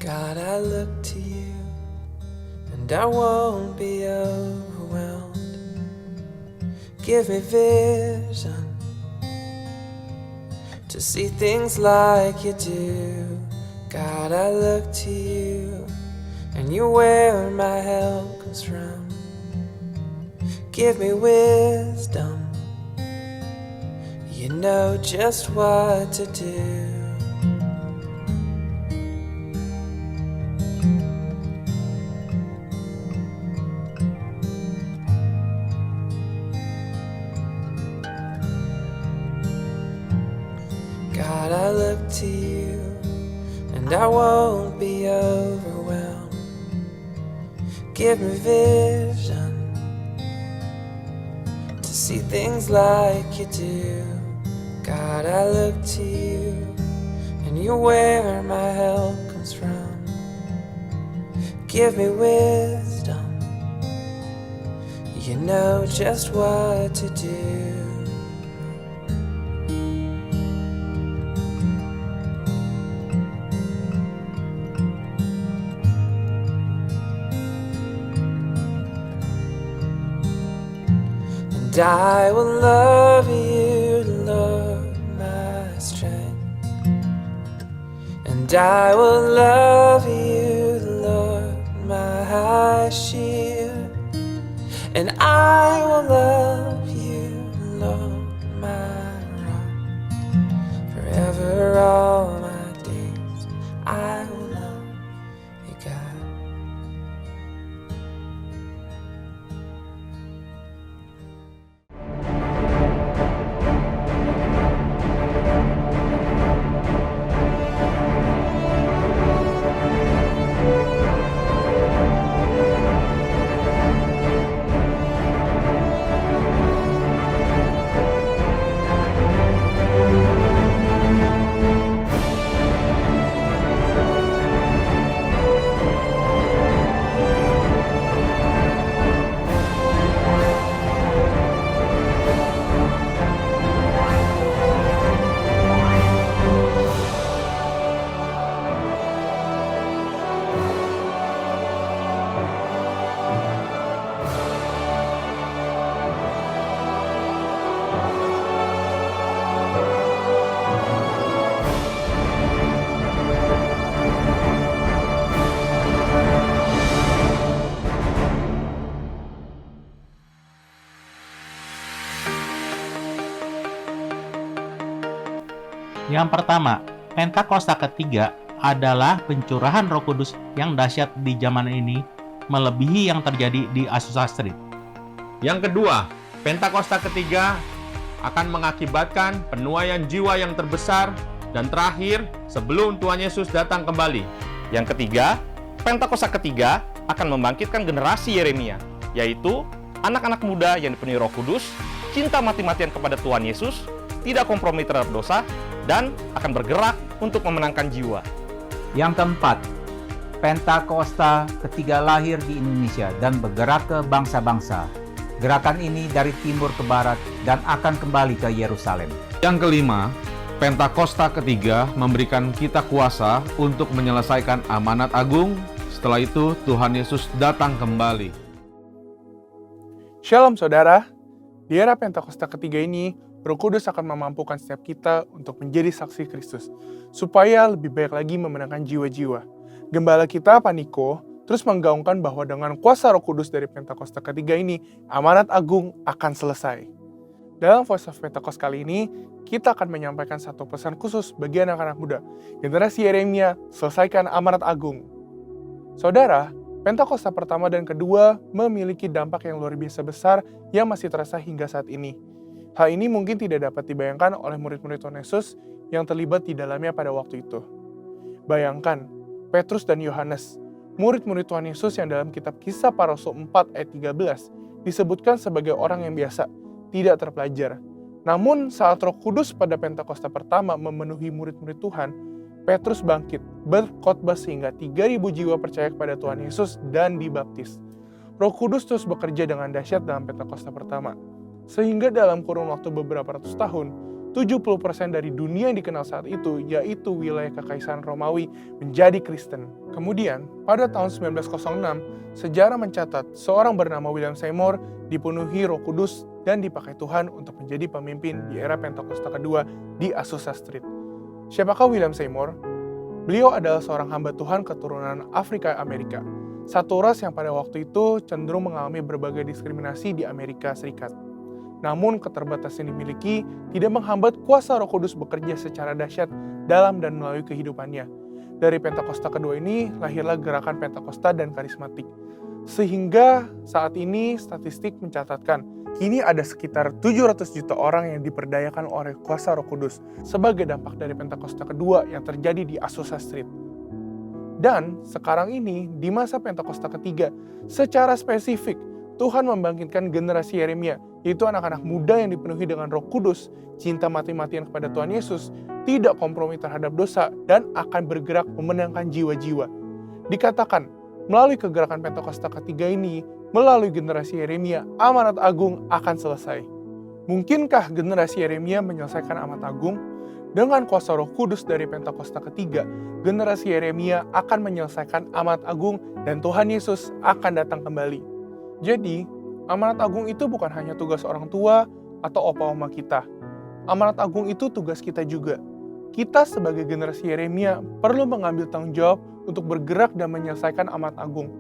God, I look to you, and I won't be overwhelmed. Give me vision to see things like you do. God, I look to you, and you're where my help comes from. Give me wisdom, you know just what to do. God, I look to you, and I won't be overwhelmed. Give me vision to see things like you do. God, I look to you, and you're where my help comes from. Give me wisdom, you know just what to do. And I will love you, Lord, my strength. And I will love you, Lord, my shield. And I will love you, Lord, my rock. Forever all my days I will love you, God. Yang pertama, Pentakosta ketiga adalah pencurahan Roh Kudus yang dahsyat di zaman ini, melebihi yang terjadi di Azusa Street. Yang kedua, Pentakosta ketiga akan mengakibatkan penuaian jiwa yang terbesar dan terakhir sebelum Tuhan Yesus datang kembali. Yang ketiga, Pentakosta ketiga akan membangkitkan generasi Yeremia, yaitu anak-anak muda yang dipenuhi Roh Kudus, cinta mati-matian kepada Tuhan Yesus, tidak kompromi terhadap dosa, dan akan bergerak untuk memenangkan jiwa. Yang keempat, Pentakosta ketiga lahir di Indonesia dan bergerak ke bangsa-bangsa. Gerakan ini dari timur ke barat dan akan kembali ke Yerusalem. Yang kelima, Pentakosta ketiga memberikan kita kuasa untuk menyelesaikan amanat agung. Setelah itu, Tuhan Yesus datang kembali. Shalom saudara, di era Pentakosta ketiga ini, Roh Kudus akan memampukan setiap kita untuk menjadi saksi Kristus, supaya lebih baik lagi memenangkan jiwa-jiwa. Gembala kita, Paniko, terus menggaungkan bahwa dengan kuasa Roh Kudus dari Pentakosta ketiga ini, amanat agung akan selesai. Dalam Voice of Pentecost kali ini, kita akan menyampaikan satu pesan khusus bagi anak-anak muda. Generasi Yeremia, selesaikan amanat agung. Saudara, Pentakosta pertama dan kedua memiliki dampak yang luar biasa besar yang masih terasa hingga saat ini. Hal ini mungkin tidak dapat dibayangkan oleh murid-murid Tuhan Yesus yang terlibat di dalamnya pada waktu itu. Bayangkan, Petrus dan Yohanes, murid-murid Tuhan Yesus yang dalam kitab Kisah Para Rasul 4 ayat 13 disebutkan sebagai orang yang biasa, tidak terpelajar. Namun saat Roh Kudus pada Pentakosta pertama memenuhi murid-murid Tuhan, Petrus bangkit, berkhotbah sehingga 3.000 jiwa percaya kepada Tuhan Yesus dan dibaptis. Roh Kudus terus bekerja dengan dahsyat dalam Pentakosta pertama. Sehingga dalam kurun waktu beberapa ratus tahun, 70% dari dunia yang dikenal saat itu, yaitu wilayah Kekaisaran Romawi, menjadi Kristen. Kemudian, pada tahun 1906, sejarah mencatat seorang bernama William Seymour dipenuhi Roh Kudus dan dipakai Tuhan untuk menjadi pemimpin di era Pentakosta kedua di Azusa Street. Siapakah William Seymour? Beliau adalah seorang hamba Tuhan keturunan Afrika Amerika, satu ras yang pada waktu itu cenderung mengalami berbagai diskriminasi di Amerika Serikat. Namun keterbatasan yang dimiliki tidak menghambat kuasa Roh Kudus bekerja secara dahsyat dalam dan melalui kehidupannya. Dari Pentakosta kedua ini lahirlah gerakan Pentakosta dan karismatik. Sehingga saat ini statistik mencatatkan kini ada sekitar 700 juta orang yang diperdayakan oleh kuasa Roh Kudus sebagai dampak dari Pentakosta kedua yang terjadi di Azusa Street. Dan sekarang ini di masa Pentakosta ketiga, secara spesifik Tuhan membangkitkan generasi Yeremia, yaitu anak-anak muda yang dipenuhi dengan Roh Kudus, cinta mati-matian kepada Tuhan Yesus, tidak kompromi terhadap dosa, dan akan bergerak memenangkan jiwa-jiwa. Dikatakan, melalui kegerakan Pentakosta ketiga ini, melalui generasi Yeremia, amanat agung akan selesai. Mungkinkah generasi Yeremia menyelesaikan amanat agung? Dengan kuasa Roh Kudus dari Pentakosta ketiga, generasi Yeremia akan menyelesaikan amanat agung dan Tuhan Yesus akan datang kembali. Jadi, amanat agung itu bukan hanya tugas orang tua atau opa-oma kita. Amanat agung itu tugas kita juga. Kita sebagai generasi Yeremia perlu mengambil tanggung jawab untuk bergerak dan menyelesaikan amanat agung.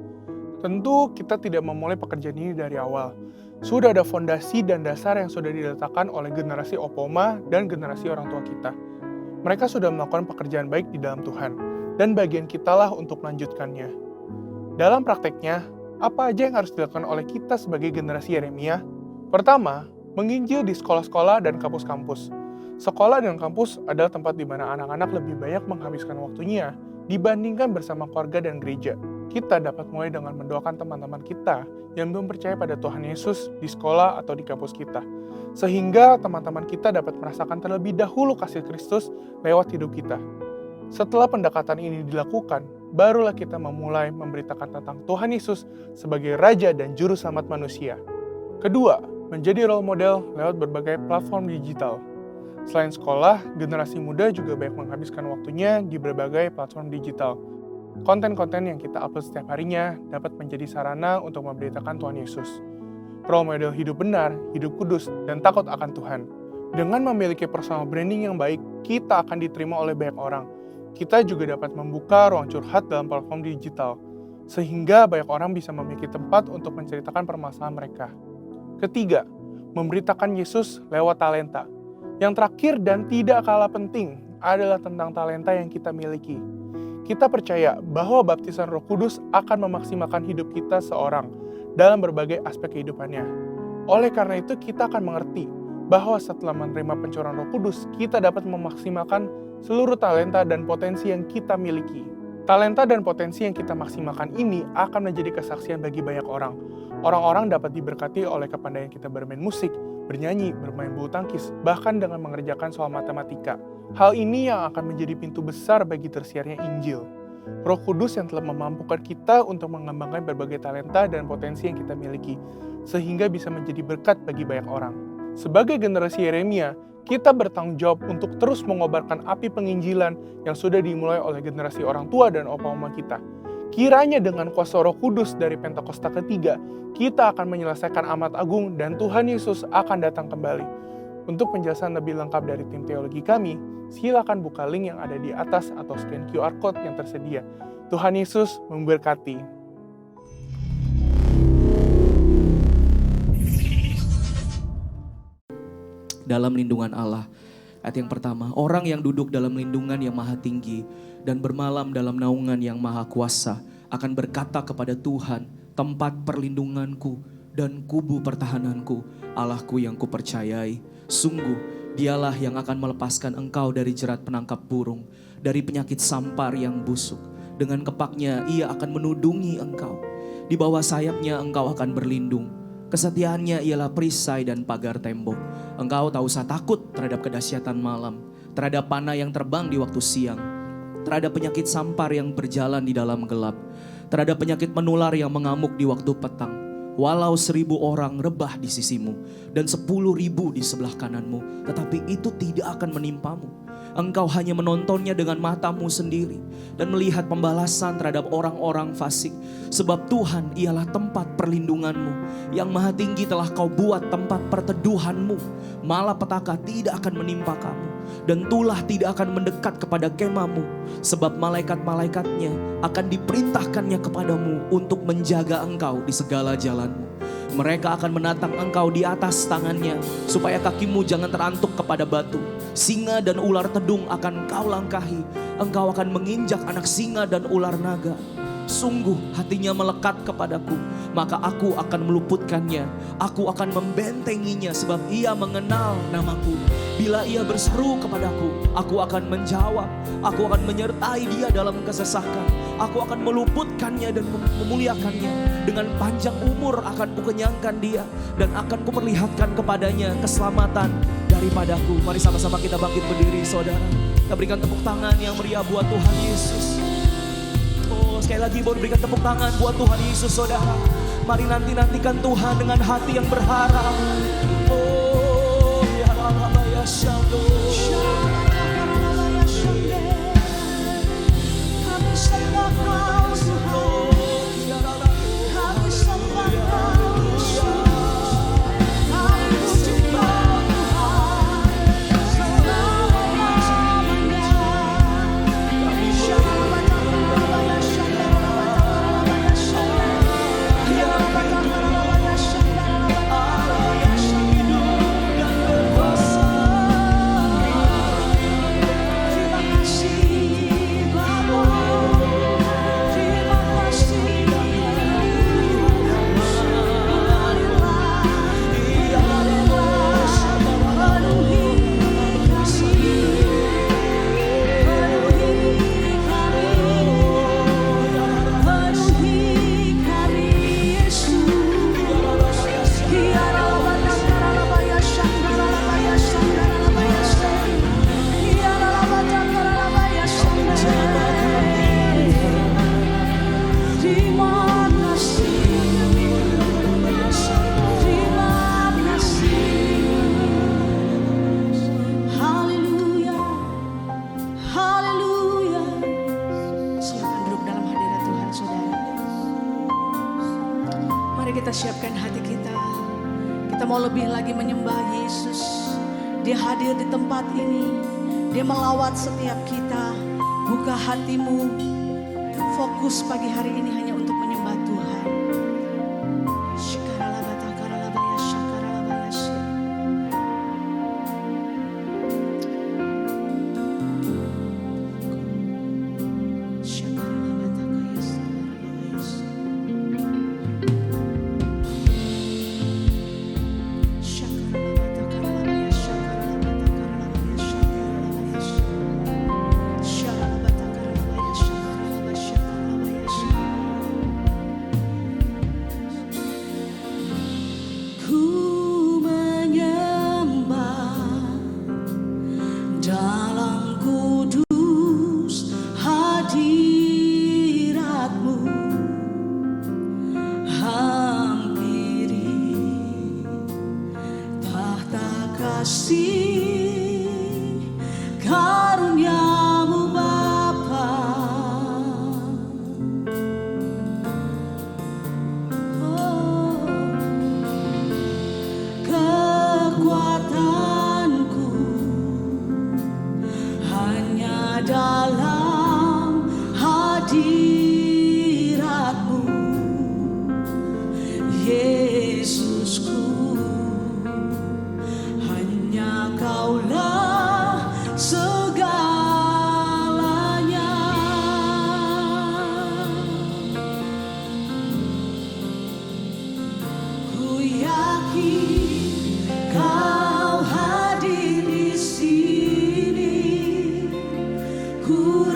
Tentu kita tidak memulai pekerjaan ini dari awal. Sudah ada fondasi dan dasar yang sudah diletakkan oleh generasi opa-oma dan generasi orang tua kita. Mereka sudah melakukan pekerjaan baik di dalam Tuhan, dan bagian kitalah untuk melanjutkannya. Dalam prakteknya, apa aja yang harus dilakukan oleh kita sebagai generasi Yeremia? Pertama, menginjil di sekolah-sekolah dan kampus-kampus. Sekolah dan kampus adalah tempat di mana anak-anak lebih banyak menghabiskan waktunya dibandingkan bersama keluarga dan gereja. Kita dapat mulai dengan mendoakan teman-teman kita yang belum percaya pada Tuhan Yesus di sekolah atau di kampus kita. Sehingga teman-teman kita dapat merasakan terlebih dahulu kasih Kristus lewat hidup kita. Setelah pendekatan ini dilakukan, barulah kita memulai memberitakan tentang Tuhan Yesus sebagai Raja dan Juru Selamat manusia. Kedua, menjadi role model lewat berbagai platform digital. Selain sekolah, generasi muda juga banyak menghabiskan waktunya di berbagai platform digital. Konten-konten yang kita upload setiap harinya dapat menjadi sarana untuk memberitakan Tuhan Yesus. Role model hidup benar, hidup kudus, dan takut akan Tuhan. Dengan memiliki personal branding yang baik, kita akan diterima oleh banyak orang. Kita juga dapat membuka ruang curhat dalam platform digital, sehingga banyak orang bisa memiliki tempat untuk menceritakan permasalahan mereka. Ketiga, memberitakan Yesus lewat talenta. Yang terakhir dan tidak kalah penting adalah tentang talenta yang kita miliki. Kita percaya bahwa baptisan Roh Kudus akan memaksimalkan hidup kita seorang dalam berbagai aspek kehidupannya. Oleh karena itu, kita akan mengerti bahwa setelah menerima pencurahan Roh Kudus, kita dapat memaksimalkan seluruh talenta dan potensi yang kita miliki. Talenta dan potensi yang kita maksimalkan ini akan menjadi kesaksian bagi banyak orang. Orang-orang dapat diberkati oleh kepandaian kita bermain musik, bernyanyi, bermain bulu tangkis, bahkan dengan mengerjakan soal matematika. Hal ini yang akan menjadi pintu besar bagi tersiarnya Injil. Roh Kudus yang telah memampukan kita untuk mengembangkan berbagai talenta dan potensi yang kita miliki, sehingga bisa menjadi berkat bagi banyak orang. Sebagai generasi Yeremia, kita bertanggung jawab untuk terus mengobarkan api penginjilan yang sudah dimulai oleh generasi orang tua dan opa-oma kita. Kiranya dengan kuasa Roh Kudus dari Pentakosta ketiga, kita akan menyelesaikan amanat agung dan Tuhan Yesus akan datang kembali. Untuk penjelasan lebih lengkap dari tim teologi kami, silakan buka link yang ada di atas atau scan QR Code yang tersedia. Tuhan Yesus memberkati. Dalam lindungan Allah. Ayat yang pertama, orang yang duduk dalam lindungan yang maha tinggi dan bermalam dalam naungan yang maha kuasa akan berkata kepada Tuhan, tempat perlindunganku dan kubu pertahananku, Allahku yang kupercayai. Sungguh, dialah yang akan melepaskan engkau dari jerat penangkap burung, dari penyakit sampar yang busuk. Dengan kepaknya ia akan menudungi engkau. Di bawah sayapnya engkau akan berlindung. Kesetiaannya ialah perisai dan pagar tembok. Engkau tak usah takut terhadap kedahsyatan malam, terhadap panah yang terbang di waktu siang, terhadap penyakit sampar yang berjalan di dalam gelap, terhadap penyakit menular yang mengamuk di waktu petang. Walau 1000 orang rebah di sisimu dan 10.000 di sebelah kananmu, tetapi itu tidak akan menimpamu. Engkau hanya menontonnya dengan matamu sendiri dan melihat pembalasan terhadap orang-orang fasik. Sebab Tuhan ialah tempat perlindunganmu. Yang Maha Tinggi telah kau buat tempat perteduhanmu. Malapetaka tidak akan menimpa kamu dan tulah tidak akan mendekat kepada kemahmu. Sebab malaikat-malaikatnya akan diperintahkannya kepadamu untuk menjaga engkau di segala jalanmu. Mereka akan menatang engkau di atas tangannya, supaya kakimu jangan terantuk kepada batu. Singa dan ular tedung akan kau langkahi. Engkau akan menginjak anak singa dan ular naga. Sungguh hatinya melekat kepadaku, maka aku akan meluputkannya. Aku akan membentenginya sebab ia mengenal namaku. Bila ia berseru kepadaku, aku akan menjawab. Aku akan menyertai dia dalam kesesakan. Aku akan meluputkannya dan memuliakannya. Dengan panjang umur akan kukenyangkan dia dan akan kuperlihatkan kepadanya keselamatan daripadaku. Mari sama-sama kita bangkit berdiri, saudara. Kita berikan tepuk tangan yang meriah buat Tuhan Yesus. Sekali lagi boleh berikan tepuk tangan buat Tuhan Yesus, saudara. Mari nantikan Tuhan dengan hati yang berharap. Oh, ya Allah, ya Shando. Kami sembah Kau, Tuhan. Kami sembah Kau, Yesus. Kami puji Kau, Tuhan. Selama-lamanya. Kami sembah siapkan hati kita. Kita mau lebih lagi menyembah Yesus. Dia hadir di tempat ini. Dia melawat setiap kita. Buka hatimu. Fokus pagi hari ini hanya untuk menyembah Tuhan. Kau hadir di sini, ku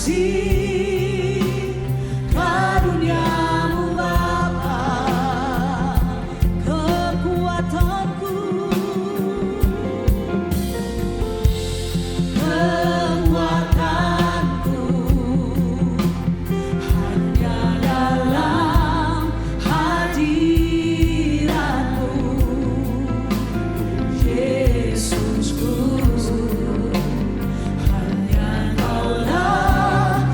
kasih karuniamu Bapa, kekuatanku, hanya dalam hadiratmu, Yesusku. Hanya Kaulah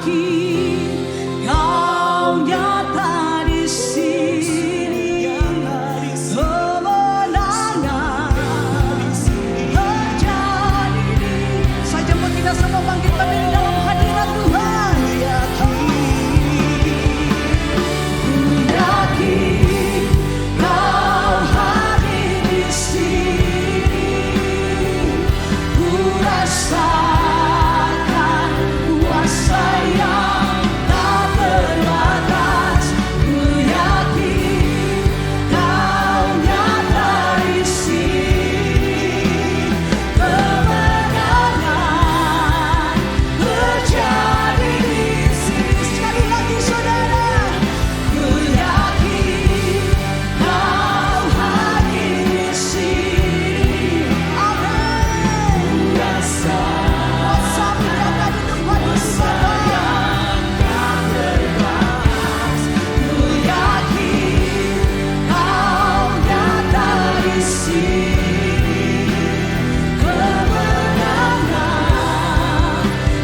yakin Kau nyata di sini, kemenangan terjadi. Saya jemput kita semua bangkit berdiri dalam hadirat Tuhan. Ku yakin Kau hadir di sini, ku rasakan kuasa yang tak terbatas. Ku yakin Kau nyata di sini, kemenangan terjadi di sini. Sekali lagi saudara, ku yakin Kau hadir di sini. Amin. Kuasa menjaga di tempat ibadah. Ku yakin Kau nyata di sini, kemenangan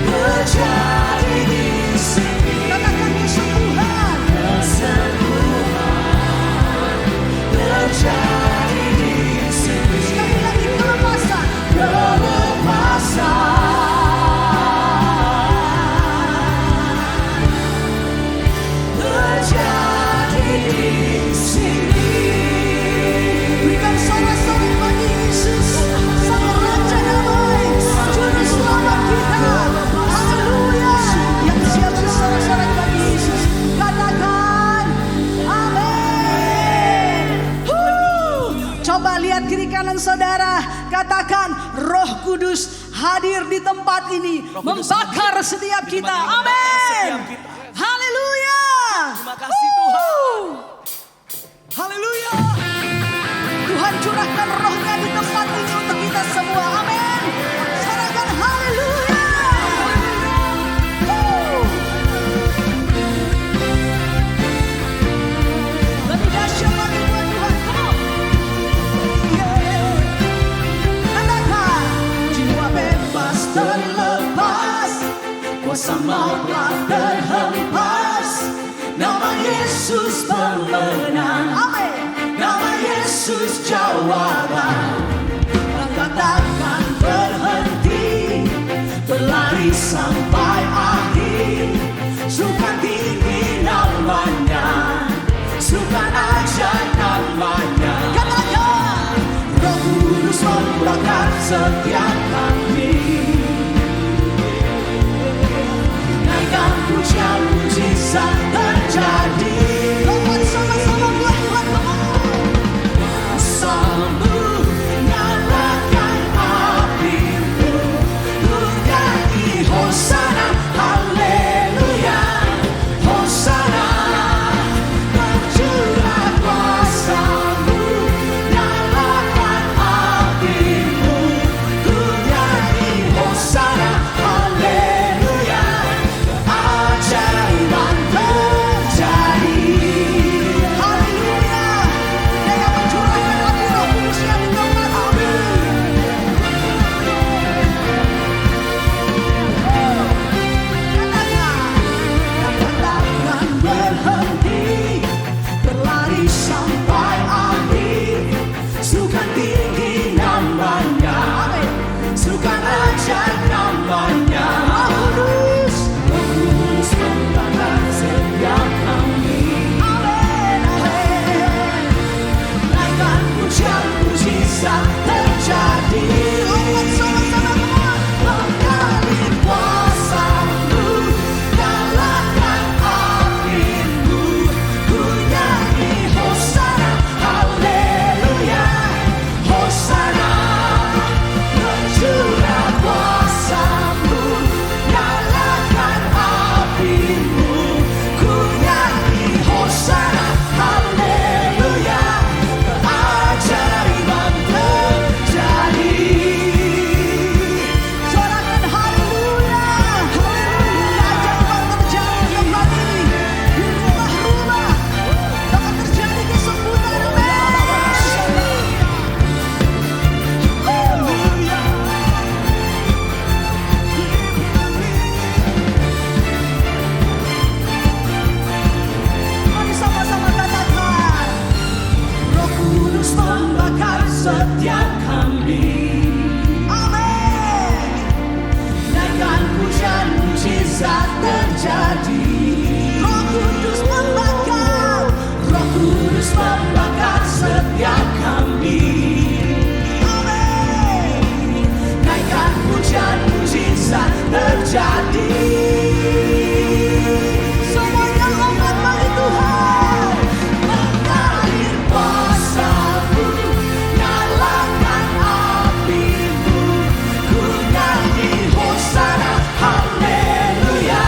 terjadi di sini. Katakan kesembuhan terjadi di sini. Sekali lagi kelepasan terjadi di sini. Berikan sorak-sorai bagi Yesus, Sang Raja Damai, Juru Selamat kita. Haleluya. Yang siap bersorak-sorai bagi Yesus, katakan amin. Coba lihat kiri kanan saudara, katakan Roh Kudus hadir di tempat ini, membakar setiap kita. Amin. Haleluya. Terima kasih Tuhan. Haleluya. Tuhan curahkan rohnya di tempat ini untuk kita semua. Amin. Sorakan haleluya. Lebih dahsyat lagi buat Tuhan. Come on. Yeah. Katakan jiwa bebas terlepas, kuasa maut telah terhempas. Nama Yesus pemenang. Amin. Nama Yesus jawaban. Langkah takkan berhenti, berlari sampai akhir. Suka tinggi namanya, suka ajaib namanya. Katakan Roh Kudus membakar setiap kami. Naikkan pujian mujizat terjadi. Lompat sama-sama buat Tuhan. Sambut nyalakan apimu, ku nyanyi Hosana, haleluya. Hosana, tercurah kuasamu. Nyalakan apimu, ku nyanyi Hosana, haleluya. Keajaiban terjadi. Haleluya. Dia yang mencurahkan api Roh Kudusnya di tempat ini. Katakan berhenti, berlari sampai akhir. Suka tinggi namanya, suka ajaib namanya. Roh Kudus membakar setiap kami. Amin, amin. Naikkan pujian mujizat terjadi. Lompat sama-sama. Menggali kuasamu, nyalakan apimu, ku nyanyi Hosana, haleluya. Hosana, tercurah kuasamu. Nyalakan apimu, ku nyanyi Hosana, haleluya. Keajaiban terjadi. terjadi. Roh Kudus membakar, Roh Kudus membakar setiap kami. Amin. Naikkan pujian, mujizat terjadi. Semuanya angkat bagi Tuhan. Mengalir kuasa-Mu, nyalakan api-Mu. Ku nyanyi Hosana, haleluya.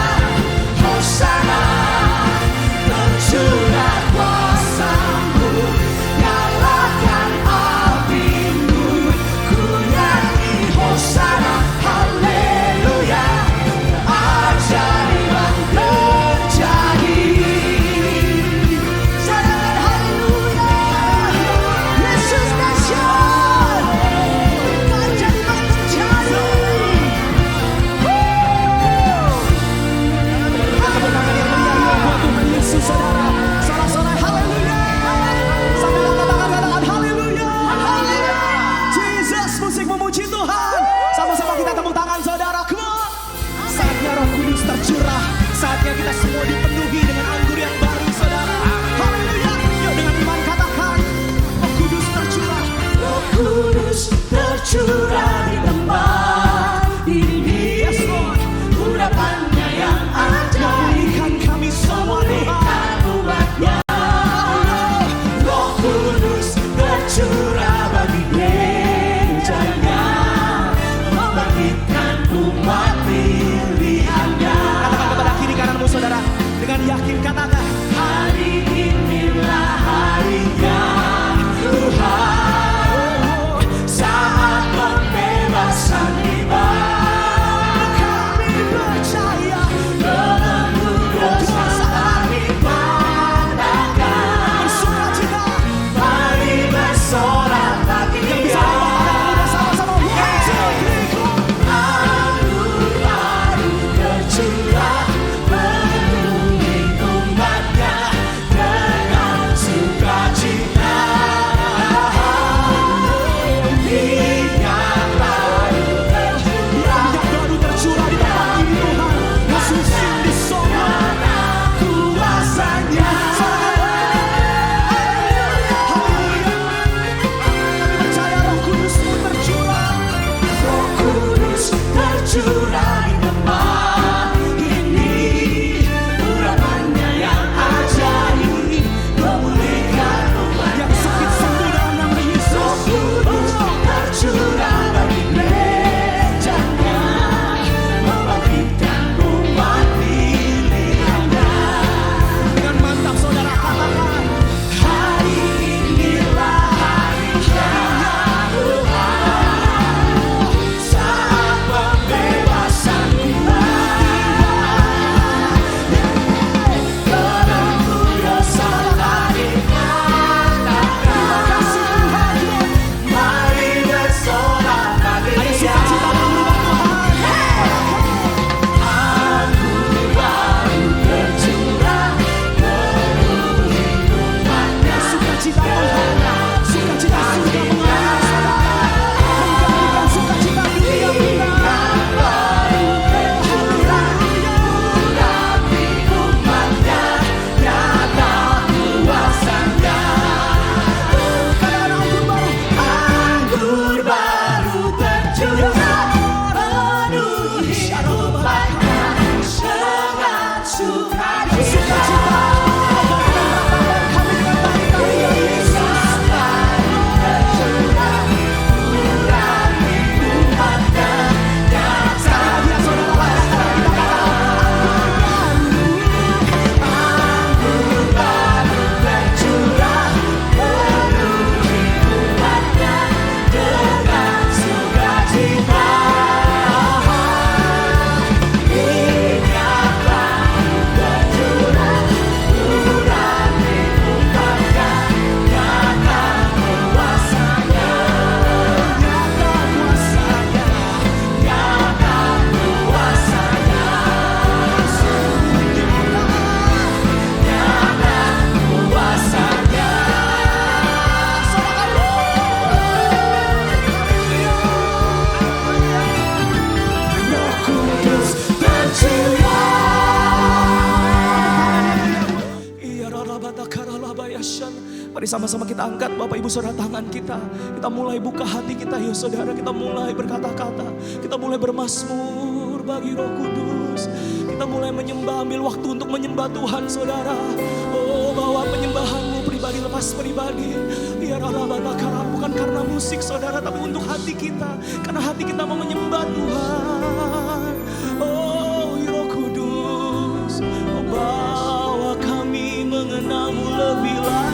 Mari sama-sama kita angkat Bapak Ibu Saudara tangan kita. Kita mulai buka hati kita ya saudara. Kita mulai berkata-kata. Kita mulai bermazmur bagi Roh Kudus. Kita mulai menyembah, ambil waktu untuk menyembah Tuhan saudara. Oh, bawa penyembahanmu pribadi lepas pribadi. Ya bukan karena musik saudara, tapi untuk hati kita. Karena hati kita mau menyembah Tuhan. Oh, Roh Kudus, oh, bawa kami mengenalmu lebih lagi.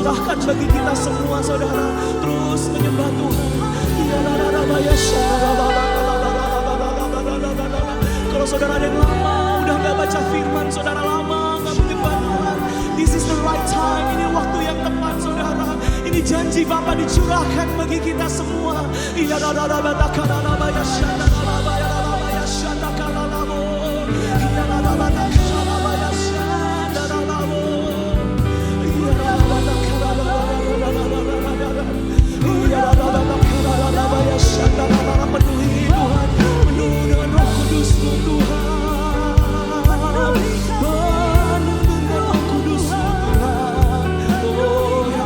Curahkan bagi kita semua saudara. Terus menyembah Tuhan. Kalau saudara ada yang lama udah gak baca firman, saudara lama gak menyembah Tuhan, this is the right time. Ini waktu yang tepat saudara. Ini janji Bapa dicurahkan bagi kita semua. Penuhi Tuhan, penuhi dengan Roh Kudus-Mu Tuhan, penuhi dengan Roh Kudus-Mu Tuhan. Oh ya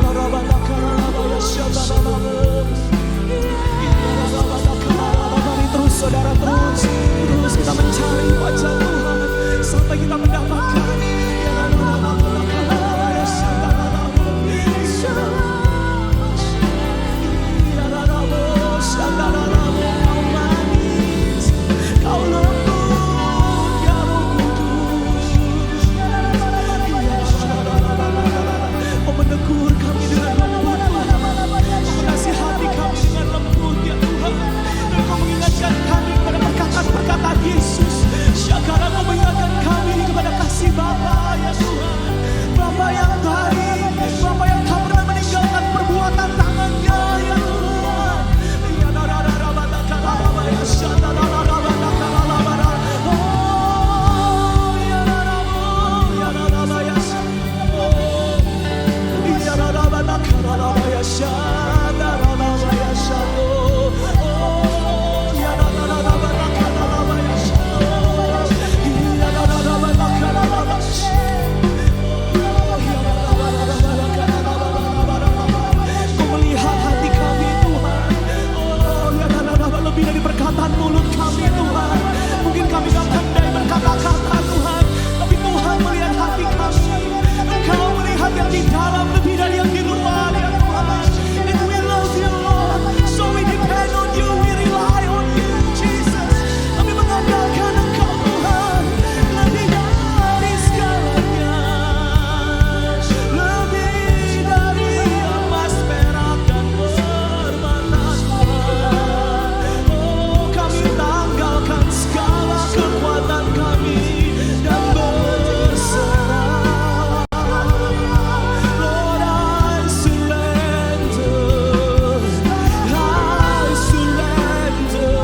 mari terus saudara, terus kita mencari wajah Tuhan sampai kita mendapatkan. Menegur kami dengan lembut Tuhan, menasihati kami dengan lembut ya Tuhan, dan Kau mengingatkan kami kepada perkataan-perkataan Yesus. Sekarang Kau mengingatkan kami kepada kasih Bapa ya Tuhan, Bapa yang baik, Bapa yang tak pernah meninggalkan perbuatan tangannya ya Tuhan. Ya lebih dari perkataan mulut kami Tuhan. Mungkin kami gak pandai berkata-kata Tuhan, tapi Tuhan melihat hati kami. Engkau melihat yang di dalam lebih dari yang di luar ya Tuhan. And we love you Lord, so we depend on you, we rely on you Jesus. Kami mengandalkan Engkau Tuhan, lebih dari segalanya, lebih dari emas, perak dan permata Tuhan. Oh kami tanggalkan segala kekuatan kami dan berserah. Lord I surrender, I surrender.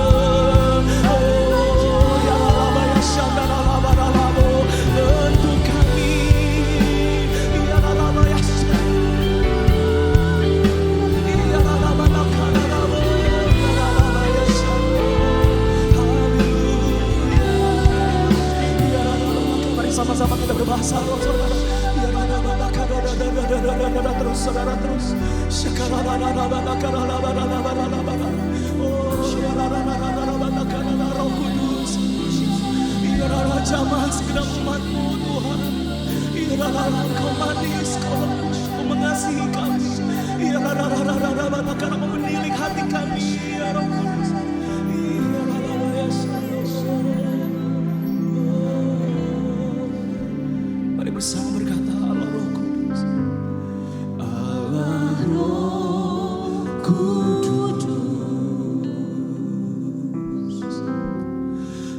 Oh ya laba ya shanda laba labo, bentuk kami ya laba ya shanda ya laba labo ya laba ya shanda. Mari sama-sama kita berbahasa roh saudara. Terus saudara terus. Oh Roh Kudus. Jamah segera umat-Mu Tuhan. Kau manis, kau lembut, kau mengasihi kami. Ya karena kau menilik hati kami, ya Roh Kudus. Mari bersama berkata, Allah Roh Kudus. Allah Roh Kudus,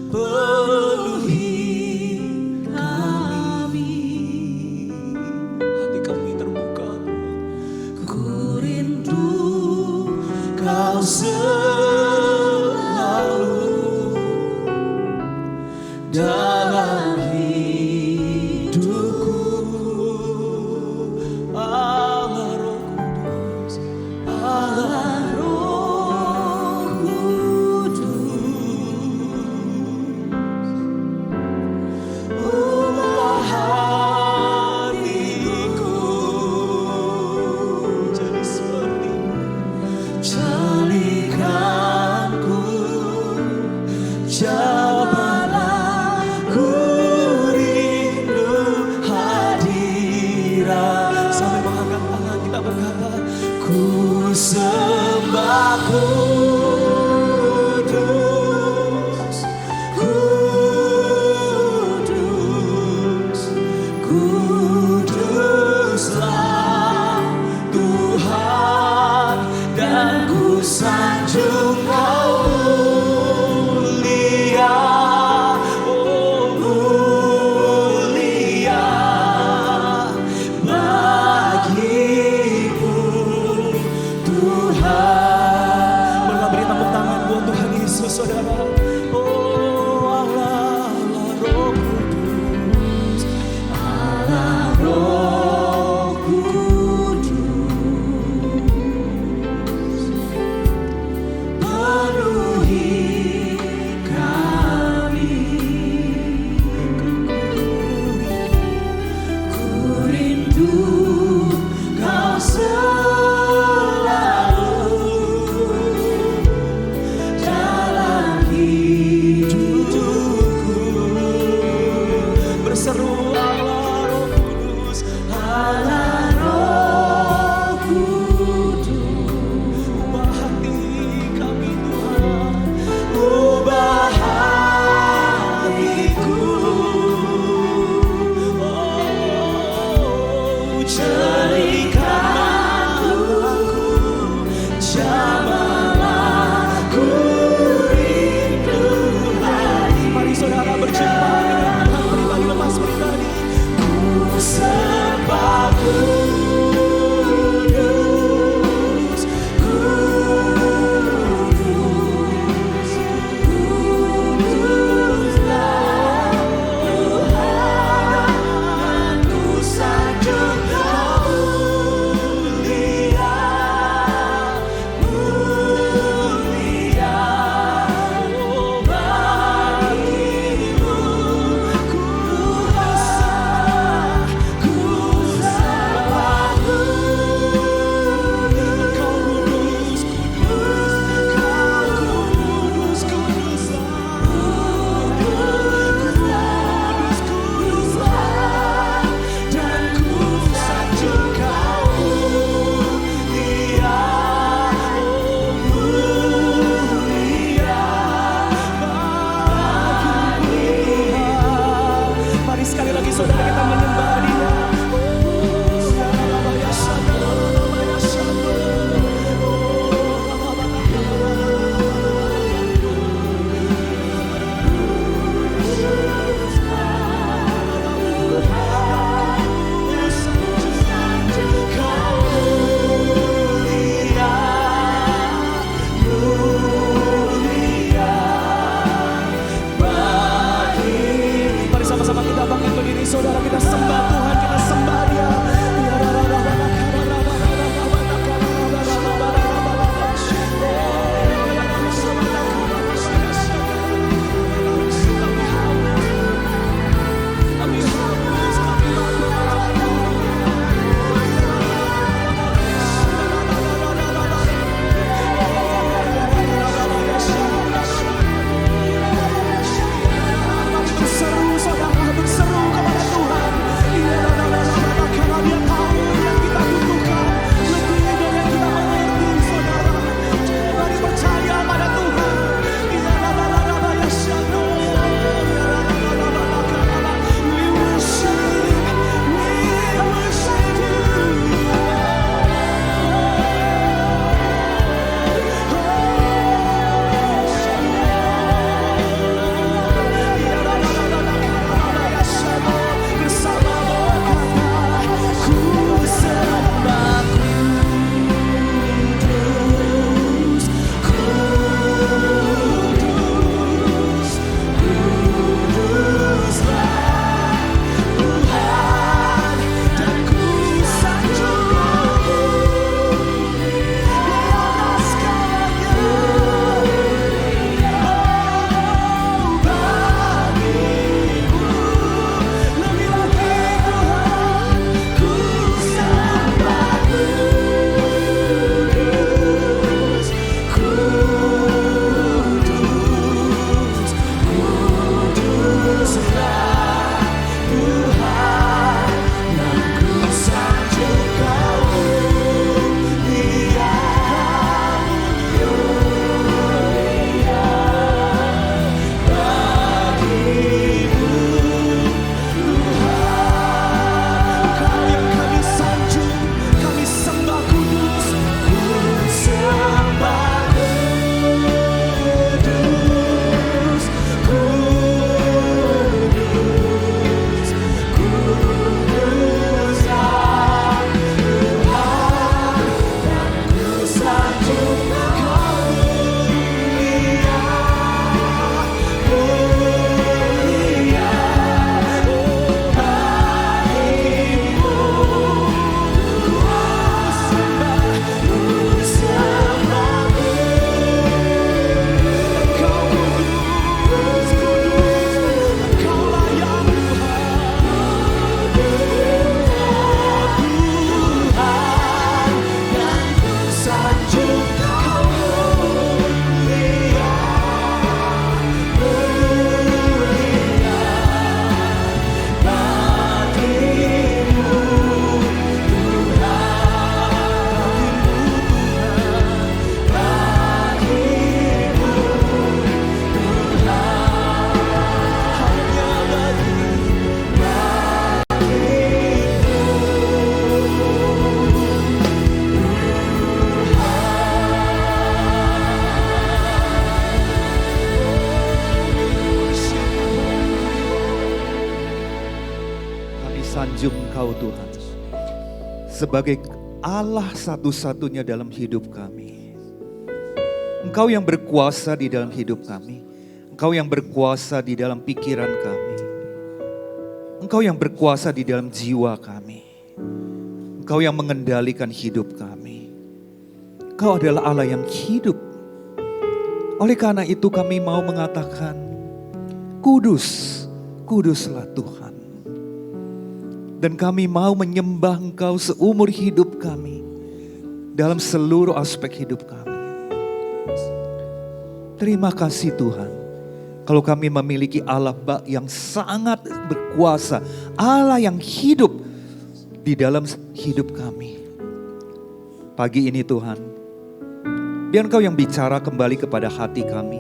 penuhi kami. Hati kami terbuka, ku rindu Kau selalu dalam hidupku. Allah Roh Kudus, Allah Roh Kudus, ubah hatiku jadi seperti-Mu. Jadikanku, cobalah ku rindu hadirat. Sampai mengangkat tangan kita berkata, ku sembah Kudus, Kudus, Kuduslah Tuhan, dan ku sanjung Kau mulia, oh mulia bagi-Mu Tuhan. Boleh beri tepuk tangan buat Tuhan Yesus, saudara. Oh Allah, Allah Roh Kudus, Allah Roh Kudus, penuhi kami. Ku rindu Kau selalu dalam hidupku. menjunjung Engkau Tuhan sebagai Allah satu-satunya dalam hidup kami. Engkau yang berkuasa di dalam hidup kami. Engkau yang berkuasa di dalam pikiran kami. Engkau yang berkuasa di dalam jiwa kami. Engkau yang mengendalikan hidup kami. Engkau adalah Allah yang hidup. Oleh karena itu kami mau mengatakan, kudus, kuduslah Tuhan. Dan kami mau menyembah Engkau seumur hidup kami, dalam seluruh aspek hidup kami. Terima kasih Tuhan, kalau kami memiliki Allah yang sangat berkuasa, Allah yang hidup di dalam hidup kami. Pagi ini Tuhan, biar Engkau yang bicara kembali kepada hati kami,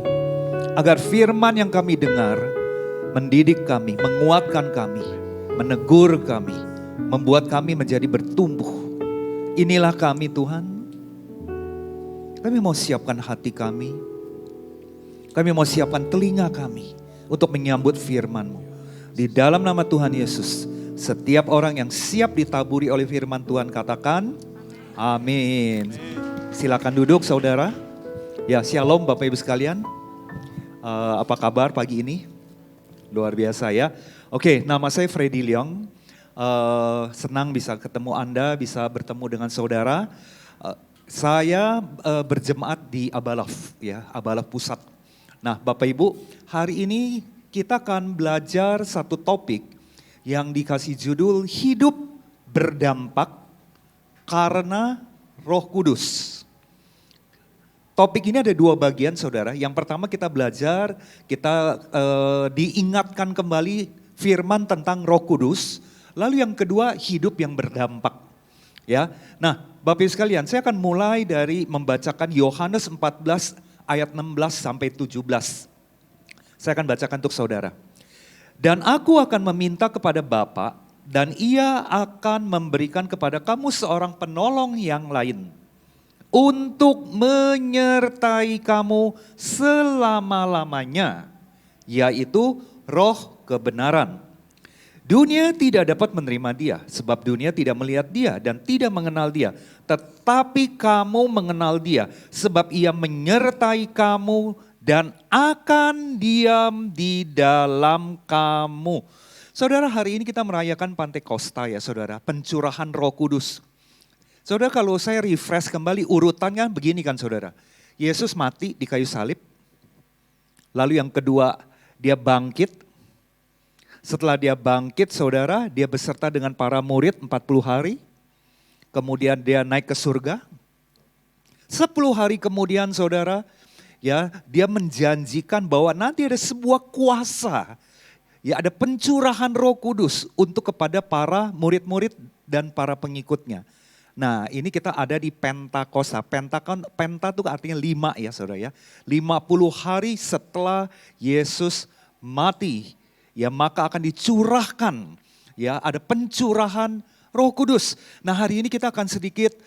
agar firman yang kami dengar mendidik kami, menguatkan kami, menegur kami, membuat kami menjadi bertumbuh. Inilah kami Tuhan. Kami mau siapkan hati kami. Kami mau siapkan telinga kami untuk menyambut firman-Mu. Di dalam nama Tuhan Yesus, setiap orang yang siap ditaburi oleh firman Tuhan katakan, amin. Silakan duduk saudara. Ya, shalom Bapak Ibu sekalian. Apa kabar pagi ini? Luar biasa ya. Oke, nama saya Freddy Leong. Senang bisa ketemu Anda, bisa bertemu dengan saudara. Saya berjemaat di Abalaf, ya, Abalaf Pusat. Nah, Bapak Ibu, hari ini kita akan belajar satu topik yang dikasih judul Hidup Berdampak Karena Roh Kudus. Topik ini ada dua bagian saudara. Yang pertama kita belajar, kita diingatkan kembali firman tentang Roh Kudus. Lalu yang kedua hidup yang berdampak. Ya, nah Bapak Ibu sekalian, saya akan mulai dari membacakan Yohanes 14 ayat 16 sampai 17. Saya akan bacakan untuk saudara. Dan aku akan meminta kepada Bapa, dan Ia akan memberikan kepada kamu seorang penolong yang lain, untuk menyertai kamu selama-lamanya, yaitu Roh kebenaran. Dunia tidak dapat menerima Dia, sebab dunia tidak melihat Dia dan tidak mengenal Dia. Tetapi kamu mengenal Dia, sebab Ia menyertai kamu dan akan diam di dalam kamu. Saudara, hari ini kita merayakan Pantekosta ya saudara, pencurahan Roh Kudus. Saudara, kalau saya refresh kembali urutannya begini kan saudara. Yesus mati di kayu salib. Lalu yang kedua, Dia bangkit. Setelah Dia bangkit saudara, Dia beserta dengan para murid 40 hari. Kemudian Dia naik ke surga. 10 hari kemudian saudara, ya, Dia menjanjikan bahwa nanti ada sebuah kuasa. Ya, ada pencurahan Roh Kudus untuk kepada para murid-murid dan para pengikutnya. Nah, ini kita ada di Pentakosta. Penta itu artinya 5 ya saudara ya. 50 hari setelah Yesus mati, ya maka akan dicurahkan, ya ada pencurahan Roh Kudus. Nah, hari ini kita akan sedikit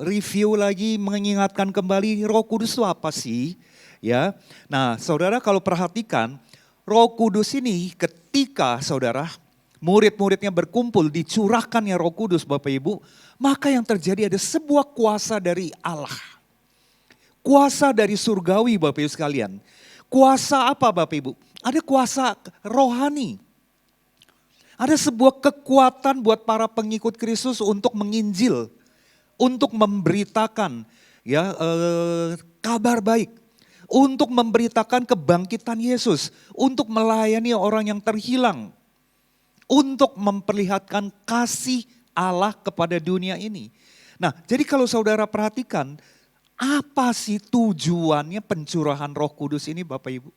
review lagi, mengingatkan kembali Roh Kudus itu apa sih? Ya, nah saudara kalau perhatikan Roh Kudus ini ketika saudara murid-muridnya berkumpul dicurahkannya Roh Kudus Bapak Ibu, maka yang terjadi ada sebuah kuasa dari Allah. Kuasa dari surgawi Bapak Ibu sekalian. Kuasa apa Bapak Ibu? Ada kuasa rohani. Ada sebuah kekuatan buat para pengikut Kristus untuk menginjil, untuk memberitakan ya kabar baik, untuk memberitakan kebangkitan Yesus, untuk melayani orang yang terhilang, untuk memperlihatkan kasih Allah kepada dunia ini. Nah, jadi kalau saudara perhatikan, apa sih tujuannya pencurahan Roh Kudus ini Bapak Ibu?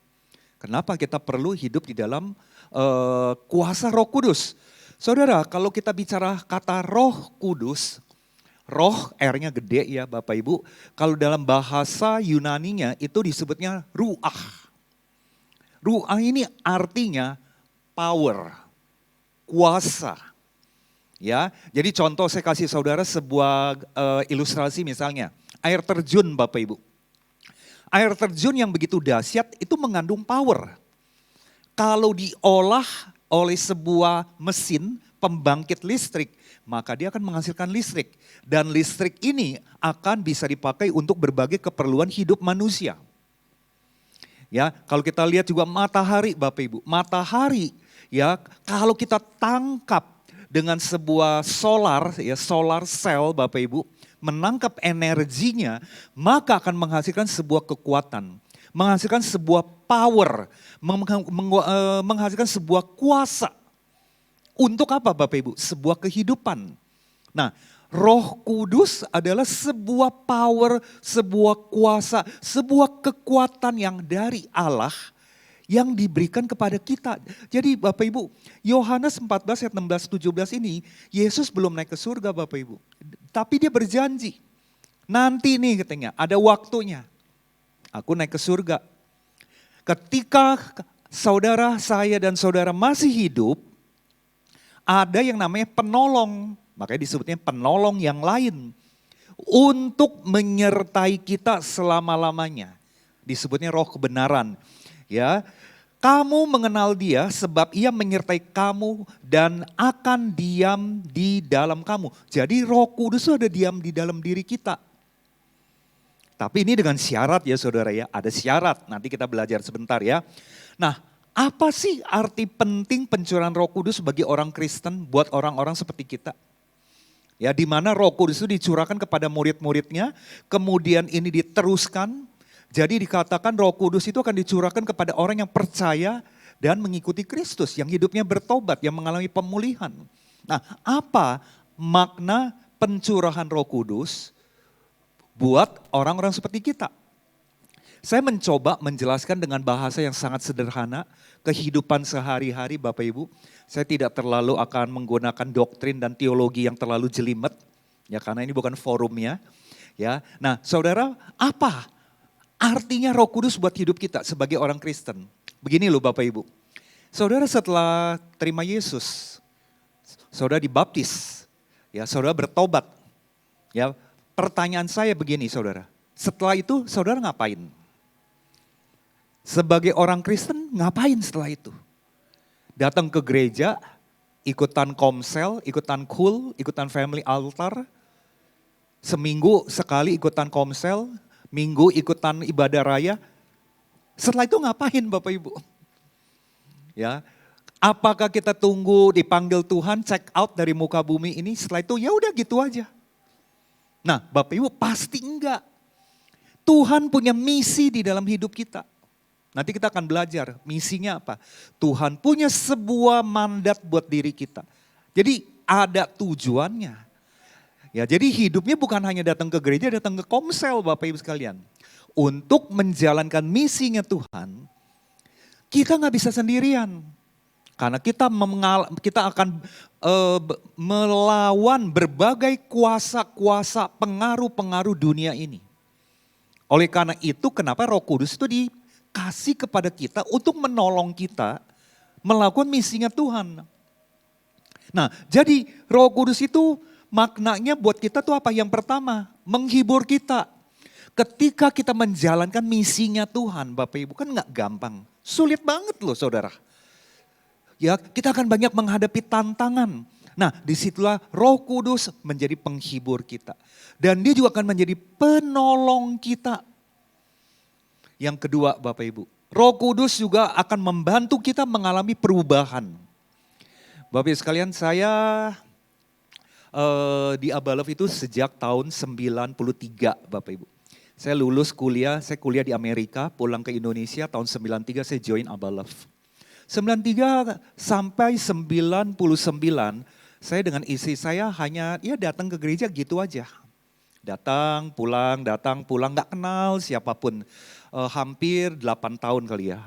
Kenapa kita perlu hidup di dalam kuasa Roh Kudus? Saudara, kalau kita bicara kata Roh Kudus, roh R-nya gede ya Bapak Ibu. Kalau dalam bahasa Yunaninya itu disebutnya ruah. Ruah ini artinya power, kuasa. Ya, jadi contoh saya kasih saudara sebuah ilustrasi misalnya, air terjun Bapak Ibu. Air terjun yang begitu dahsyat itu mengandung power. Kalau diolah oleh sebuah mesin pembangkit listrik, maka dia akan menghasilkan listrik. Dan listrik ini akan bisa dipakai untuk berbagai keperluan hidup manusia. Ya, kalau kita lihat juga matahari Bapak Ibu, matahari ya kalau kita tangkap dengan sebuah solar ya, solar cell Bapak Ibu, menangkap energinya, maka akan menghasilkan sebuah kekuatan, menghasilkan sebuah power, menghasilkan sebuah kuasa. Untuk apa Bapak Ibu? Sebuah kehidupan. Nah, Roh Kudus adalah sebuah power, sebuah kuasa, sebuah kekuatan yang dari Allah yang diberikan kepada kita. Jadi Bapak Ibu, Yohanes 14 ayat 16-17 ini, Yesus belum naik ke surga Bapak Ibu. Tapi dia berjanji, nanti nih katanya, ada waktunya. Aku naik ke surga. Ketika saudara saya dan saudara masih hidup, ada yang namanya penolong. Makanya disebutnya penolong yang lain. Untuk menyertai kita selama-lamanya. Disebutnya roh kebenaran. Ya, kamu mengenal dia sebab ia menyertai kamu dan akan diam di dalam kamu. Jadi Roh Kudus itu ada diam di dalam diri kita. Tapi ini dengan syarat ya saudara ya, ada syarat. Nanti kita belajar sebentar ya. Nah, apa sih arti penting pencurahan Roh Kudus bagi orang Kristen buat orang-orang seperti kita? Ya, di mana Roh Kudus itu dicurahkan kepada murid-muridnya, kemudian ini diteruskan. Jadi dikatakan Roh Kudus itu akan dicurahkan kepada orang yang percaya dan mengikuti Kristus, yang hidupnya bertobat, yang mengalami pemulihan. Nah, apa makna pencurahan Roh Kudus buat orang-orang seperti kita? Saya mencoba menjelaskan dengan bahasa yang sangat sederhana, kehidupan sehari-hari Bapak Ibu. Saya tidak terlalu akan menggunakan doktrin dan teologi yang terlalu jelimet, ya karena ini bukan forumnya. Ya, nah saudara, apa artinya Roh Kudus buat hidup kita sebagai orang Kristen? Begini loh Bapak Ibu. Saudara setelah terima Yesus, saudara dibaptis, ya saudara bertobat. Ya, pertanyaan saya begini saudara, setelah itu saudara ngapain? Sebagai orang Kristen ngapain setelah itu? Datang ke gereja, ikutan komsel, ikutan kul, ikutan family altar. Seminggu sekali ikutan komsel, minggu ikutan ibadah raya. Setelah itu ngapain Bapak Ibu? Ya, apakah kita tunggu dipanggil Tuhan check out dari muka bumi ini, setelah itu ya udah gitu aja. Nah, Bapak Ibu pasti enggak. Tuhan punya misi di dalam hidup kita. Nanti kita akan belajar misinya apa. Tuhan punya sebuah mandat buat diri kita. Jadi ada tujuannya. Ya, jadi hidupnya bukan hanya datang ke gereja, datang ke komsel Bapak Ibu sekalian. Untuk menjalankan misinya Tuhan, kita nggak bisa sendirian. Karena kita akan melawan berbagai kuasa-kuasa pengaruh-pengaruh dunia ini. Oleh karena itu kenapa Roh Kudus itu dikasih kepada kita untuk menolong kita melakukan misinya Tuhan. Nah, jadi Roh Kudus itu maknanya buat kita tuh apa? Yang pertama, menghibur kita. Ketika kita menjalankan misinya Tuhan, Bapak Ibu, kan gak gampang. Sulit banget loh saudara. Ya, kita akan banyak menghadapi tantangan. Nah, disitulah Roh Kudus menjadi penghibur kita. Dan dia juga akan menjadi penolong kita. Yang kedua Bapak Ibu, Roh Kudus juga akan membantu kita mengalami perubahan. Bapak Ibu sekalian, saya di Abalov itu sejak tahun 93 Bapak Ibu. Saya lulus kuliah, saya kuliah di Amerika, pulang ke Indonesia tahun 93 saya join Abalov. 93 sampai 99 saya dengan istri saya hanya datang ke gereja gitu aja. Datang, pulang, gak kenal siapapun. Hampir 8 tahun kali ya,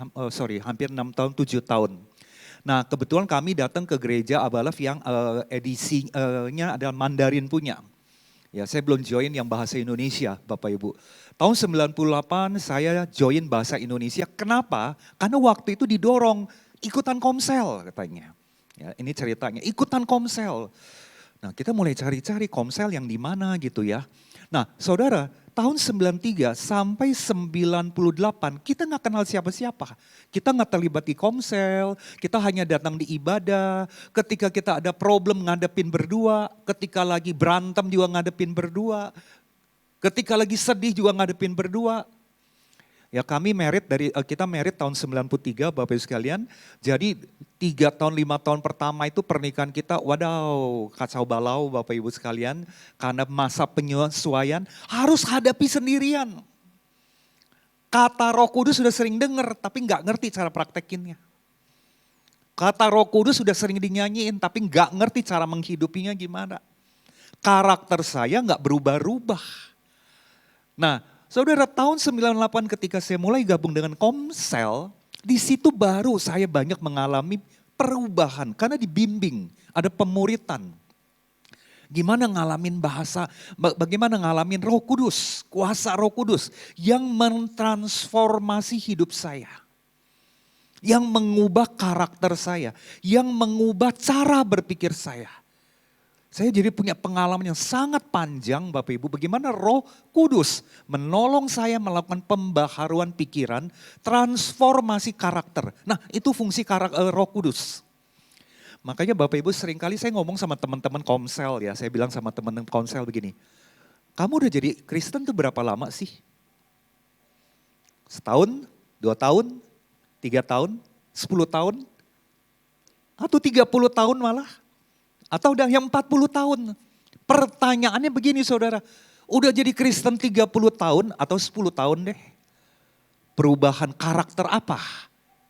hampir 6 tahun, 7 tahun. Nah kebetulan kami datang ke gereja Abalov yang edisinya adalah Mandarin punya. Ya, saya belum join yang bahasa Indonesia Bapak Ibu. Tahun 98 saya join bahasa Indonesia, kenapa? Karena waktu itu didorong ikutan komsel katanya. Ya, ini ceritanya, ikutan komsel. Nah kita mulai cari-cari komsel yang di mana gitu ya. Nah saudara, tahun 93 sampai 98 kita nggak kenal siapa-siapa. Kita nggak terlibat di komsel, kita hanya datang di ibadah. Ketika kita ada problem ngadepin berdua, ketika lagi berantem juga ngadepin berdua, ketika lagi sedih juga ngadepin berdua. Ya kita merit tahun 93 Bapak Ibu sekalian. Jadi 3 tahun 5 tahun pertama itu pernikahan kita wadaw kacau balau Bapak Ibu sekalian. Karena masa penyesuaian harus hadapi sendirian. Kata Roh Kudus sudah sering dengar tapi nggak ngerti cara praktekinnya. Kata Roh Kudus sudah sering dinyanyiin tapi nggak ngerti cara menghidupinya gimana. Karakter saya nggak berubah-ubah. Nah, saudara, tahun 98 ketika saya mulai gabung dengan Komsel, di situ baru saya banyak mengalami perubahan karena dibimbing, ada pemuritan. Gimana ngalamin bahasa, bagaimana ngalamin Roh Kudus, kuasa Roh Kudus yang mentransformasi hidup saya. Yang mengubah karakter saya, yang mengubah cara berpikir saya. Saya jadi punya pengalaman yang sangat panjang Bapak Ibu, bagaimana Roh Kudus menolong saya melakukan pembaharuan pikiran, transformasi karakter. Nah, itu fungsi Roh Kudus. Makanya Bapak Ibu seringkali saya ngomong sama teman-teman Komsel ya, saya bilang sama teman-teman Komsel begini, kamu udah jadi Kristen tuh berapa lama sih? Setahun, 2 tahun, 3 tahun, 10 tahun, atau 30 tahun malah? Atau udah yang 40 tahun. Pertanyaannya begini saudara, udah jadi Kristen 30 tahun atau 10 tahun deh. Perubahan karakter apa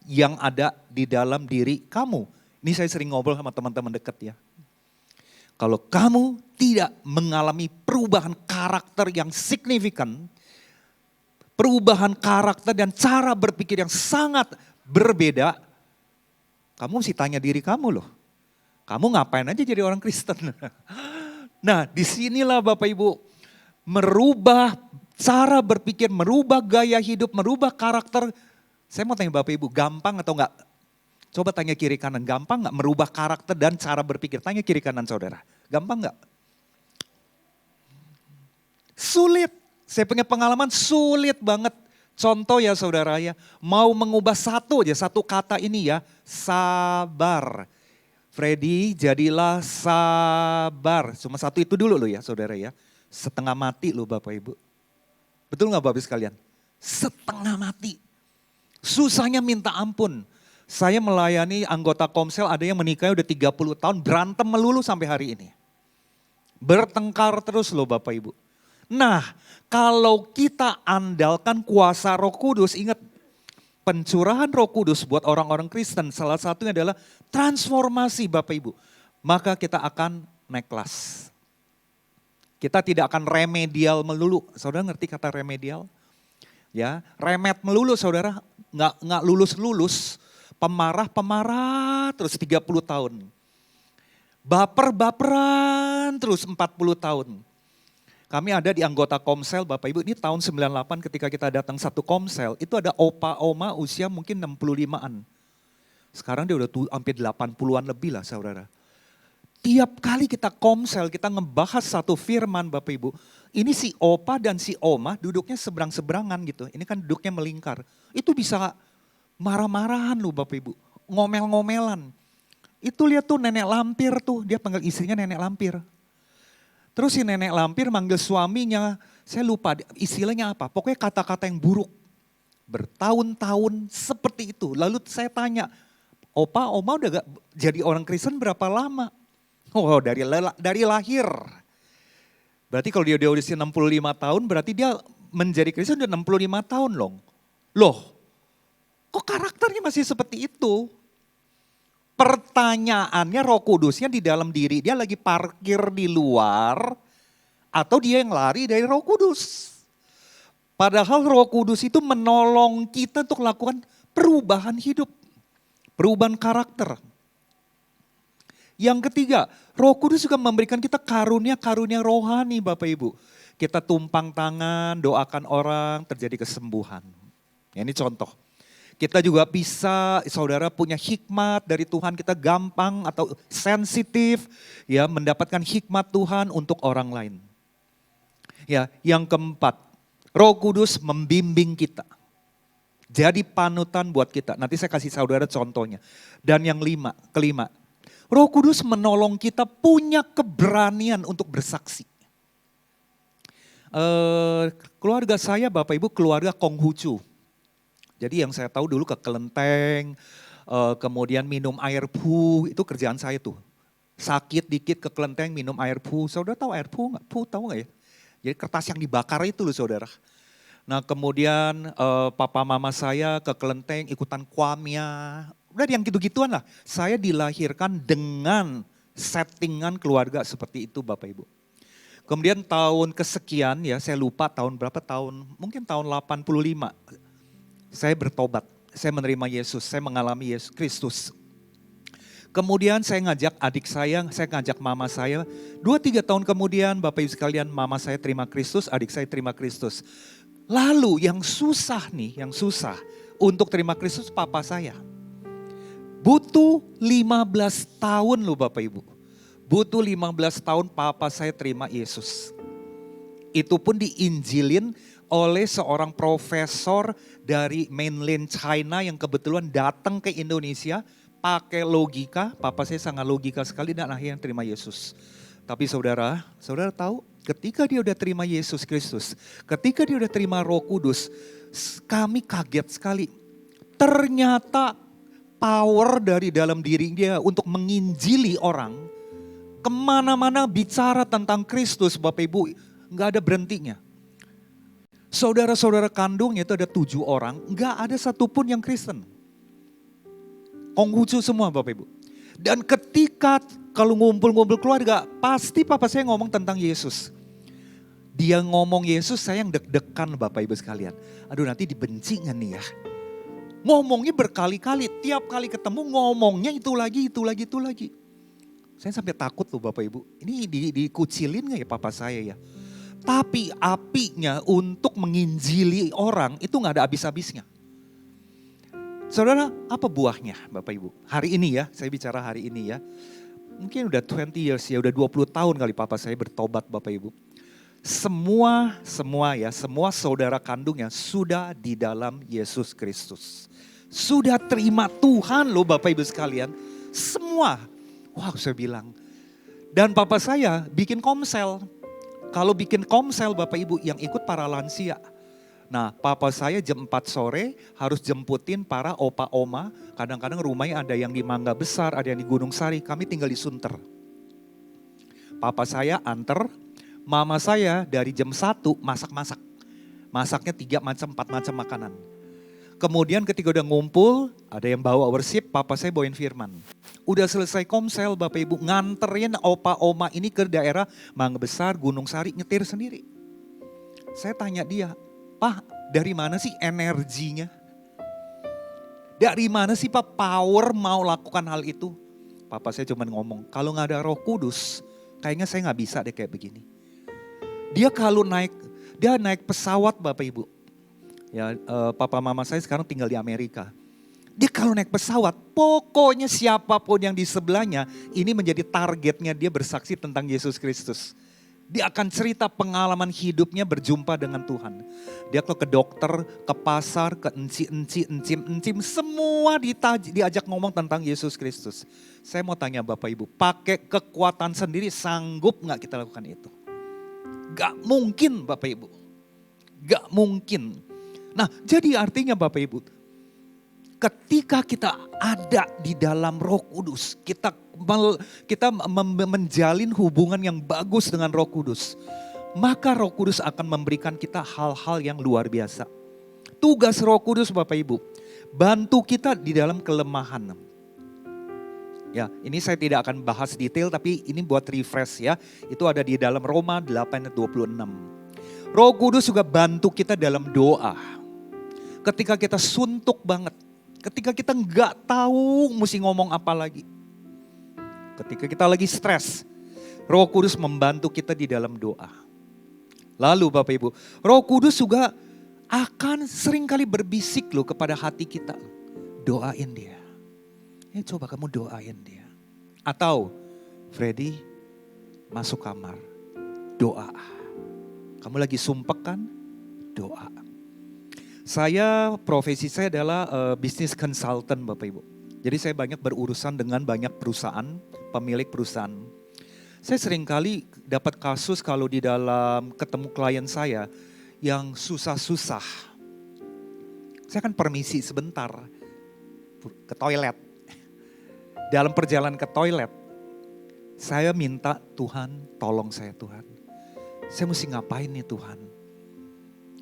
yang ada di dalam diri kamu? Ini saya sering ngobrol sama teman-teman dekat ya. Kalau kamu tidak mengalami perubahan karakter yang signifikan, perubahan karakter dan cara berpikir yang sangat berbeda, kamu mesti tanya diri kamu loh. Kamu ngapain aja jadi orang Kristen? Nah, disinilah Bapak Ibu merubah cara berpikir, merubah gaya hidup, merubah karakter. Saya mau tanya Bapak Ibu, gampang atau enggak? Coba tanya kiri kanan, gampang enggak merubah karakter dan cara berpikir? Tanya kiri kanan saudara, gampang enggak? Sulit, saya punya pengalaman sulit banget. Contoh ya saudara ya, mau mengubah satu kata ini ya, sabar. Freddy, jadilah sabar. Cuma satu itu dulu loh ya saudara ya. Setengah mati loh Bapak Ibu. Betul gak Bapak Ibu sekalian? Setengah mati. Susahnya minta ampun. Saya melayani anggota Komsel, ada yang menikah udah 30 tahun, berantem melulu sampai hari ini. Bertengkar terus loh Bapak Ibu. Nah, kalau kita andalkan kuasa Roh Kudus, ingat pencurahan Roh Kudus buat orang-orang Kristen, salah satunya adalah transformasi Bapak Ibu. Maka kita akan naik kelas. Kita tidak akan remedial melulu. Saudara ngerti kata remedial? Ya, remet melulu saudara, nggak lulus-lulus. Pemarah terus 30 tahun. Baperan terus 40 tahun. Kami ada di anggota Komsel Bapak Ibu, ini tahun 98 ketika kita datang satu Komsel, itu ada opa-oma usia mungkin 65-an. Sekarang dia udah hampir 80-an lebih lah saudara. Tiap kali kita Komsel, kita ngebahas satu firman Bapak Ibu, ini si opa dan si oma duduknya seberang-seberangan gitu, ini kan duduknya melingkar. Itu bisa marah-marahan loh Bapak Ibu, ngomel-ngomelan. Itu lihat tuh nenek lampir tuh, dia panggil istrinya nenek lampir. Terus si nenek lampir manggil suaminya, saya lupa istilahnya apa. Pokoknya kata-kata yang buruk. Bertahun-tahun seperti itu. Lalu saya tanya, opa, oma udah gak jadi orang Kristen berapa lama? Oh dari lahir. Berarti kalau dia udah usia 65 tahun, berarti dia menjadi Kristen udah 65 tahun loh. Loh, kok karakternya masih seperti itu? Pertanyaannya Roh Kudusnya di dalam diri dia lagi parkir di luar atau dia yang lari dari Roh Kudus. Padahal Roh Kudus itu menolong kita untuk melakukan perubahan hidup, perubahan karakter. Yang ketiga, Roh Kudus juga memberikan kita karunia-karunia rohani Bapak Ibu. Kita tumpang tangan, doakan orang, terjadi kesembuhan. Ya, ini contoh. Kita juga bisa, saudara punya hikmat dari Tuhan, kita gampang atau sensitif ya mendapatkan hikmat Tuhan untuk orang lain. Ya, yang keempat, Roh Kudus membimbing kita. Jadi panutan buat kita. Nanti saya kasih saudara contohnya. Dan yang kelima, Roh Kudus menolong kita punya keberanian untuk bersaksi. Keluarga saya, Bapak Ibu, keluarga Konghucu. Jadi yang saya tahu dulu ke kelenteng, kemudian minum air pu, itu kerjaan saya tuh. Sakit dikit ke kelenteng, minum air pu. Saudara tahu air pu nggak? Pu tahu nggak ya? Jadi kertas yang dibakar itu loh saudara. Nah kemudian papa mama saya ke kelenteng ikutan kuamnya. Udah yang gitu-gituan lah. Saya dilahirkan dengan settingan keluarga seperti itu Bapak Ibu. Kemudian tahun kesekian ya saya lupa tahun berapa mungkin tahun 85. Saya bertobat, saya menerima Yesus, saya mengalami Yesus Kristus. Kemudian saya ngajak adik saya ngajak mama saya. 2-3 tahun kemudian Bapak Ibu sekalian mama saya terima Kristus, adik saya terima Kristus. Lalu yang susah untuk terima Kristus papa saya. Butuh 15 tahun loh Bapak Ibu. Butuh 15 tahun papa saya terima Yesus. Itu pun diinjilin oleh seorang profesor dari mainland China yang kebetulan datang ke Indonesia. Pakai logika, papa saya sangat logika sekali dan akhirnya terima Yesus. Tapi saudara tahu ketika dia udah terima Yesus Kristus, ketika dia udah terima Roh Kudus, kami kaget sekali. Ternyata power dari dalam diri dia untuk menginjili orang, kemana-mana bicara tentang Kristus Bapak Ibu, gak ada berhentinya. Saudara-saudara kandungnya itu ada 7 orang, gak ada satupun yang Kristen. Konghucu semua Bapak Ibu. Dan ketika kalau ngumpul-ngumpul keluarga, pasti papa saya ngomong tentang Yesus. Dia ngomong Yesus, saya yang deg-degan Bapak Ibu sekalian. Aduh nanti dibenci gak nih ya. Ngomongnya berkali-kali, tiap kali ketemu ngomongnya itu lagi. Saya sampai takut loh Bapak Ibu. Ini dikucilin gak ya papa saya ya. Tapi apinya untuk menginjili orang itu gak ada habis-habisnya. Saudara, apa buahnya Bapak Ibu? Hari ini ya, saya bicara hari ini ya. Mungkin udah 20 years ya, udah 20 tahun kali papa saya bertobat Bapak Ibu. Semua saudara kandungnya sudah di dalam Yesus Kristus. Sudah terima Tuhan loh Bapak Ibu sekalian. Semua. Wah saya bilang. Dan papa saya bikin komsel. Kalau bikin komsel Bapak Ibu yang ikut para lansia. Nah papa saya jam 4 sore harus jemputin para opa oma. Kadang-kadang rumahnya ada yang di Mangga Besar, ada yang di Gunung Sari. Kami tinggal di Sunter. Papa saya anter, mama saya dari jam 1 masak-masak. Masaknya 3 macam, 4 macam makanan. Kemudian ketika udah ngumpul, ada yang bawa worship, papa saya bawain firman. Udah selesai komsel Bapak Ibu, nganterin opa oma ini ke daerah Mangga Besar, Gunung Sari, nyetir sendiri. Saya tanya dia, Pak, dari mana sih energinya? Dari mana sih Pak power mau lakukan hal itu? Papa saya cuma ngomong, kalau gak ada Roh Kudus, kayaknya saya gak bisa deh kayak begini. Dia kalau naik pesawat Bapak Ibu. Ya, papa mama saya sekarang tinggal di Amerika. Dia kalau naik pesawat, pokoknya siapapun yang di sebelahnya, ini menjadi targetnya dia bersaksi tentang Yesus Kristus. Dia akan cerita pengalaman hidupnya berjumpa dengan Tuhan. Dia kalau ke dokter, ke pasar, ke encim, semua diajak ngomong tentang Yesus Kristus. Saya mau tanya Bapak Ibu, pakai kekuatan sendiri sanggup gak kita lakukan itu? Gak mungkin Bapak Ibu. Gak mungkin. Nah jadi artinya Bapak Ibu, ketika kita ada di dalam Roh Kudus, kita menjalin hubungan yang bagus dengan Roh Kudus, maka Roh Kudus akan memberikan kita hal-hal yang luar biasa. Tugas Roh Kudus Bapak Ibu, bantu kita di dalam kelemahan. Ya, ini saya tidak akan bahas detail tapi ini buat refresh ya. Itu ada di dalam Roma 8:26. Roh Kudus juga bantu kita dalam doa. Ketika kita suntuk banget, ketika kita nggak tahu mesti ngomong apa lagi. Ketika kita lagi stres, Roh Kudus membantu kita di dalam doa. Lalu Bapak Ibu, Roh Kudus juga akan seringkali berbisik loh kepada hati kita. Doain dia. Ya coba kamu doain dia. Atau Freddy masuk kamar, doa. Kamu lagi sumpek kan? doa. Saya, profesi saya adalah business consultant Bapak Ibu. Jadi saya banyak berurusan dengan banyak perusahaan, pemilik perusahaan. Saya seringkali dapat kasus kalau di dalam ketemu klien saya yang susah-susah. Saya kan permisi sebentar ke toilet. Dalam perjalanan ke toilet, saya minta Tuhan tolong saya Tuhan. Saya mesti ngapain nih Tuhan?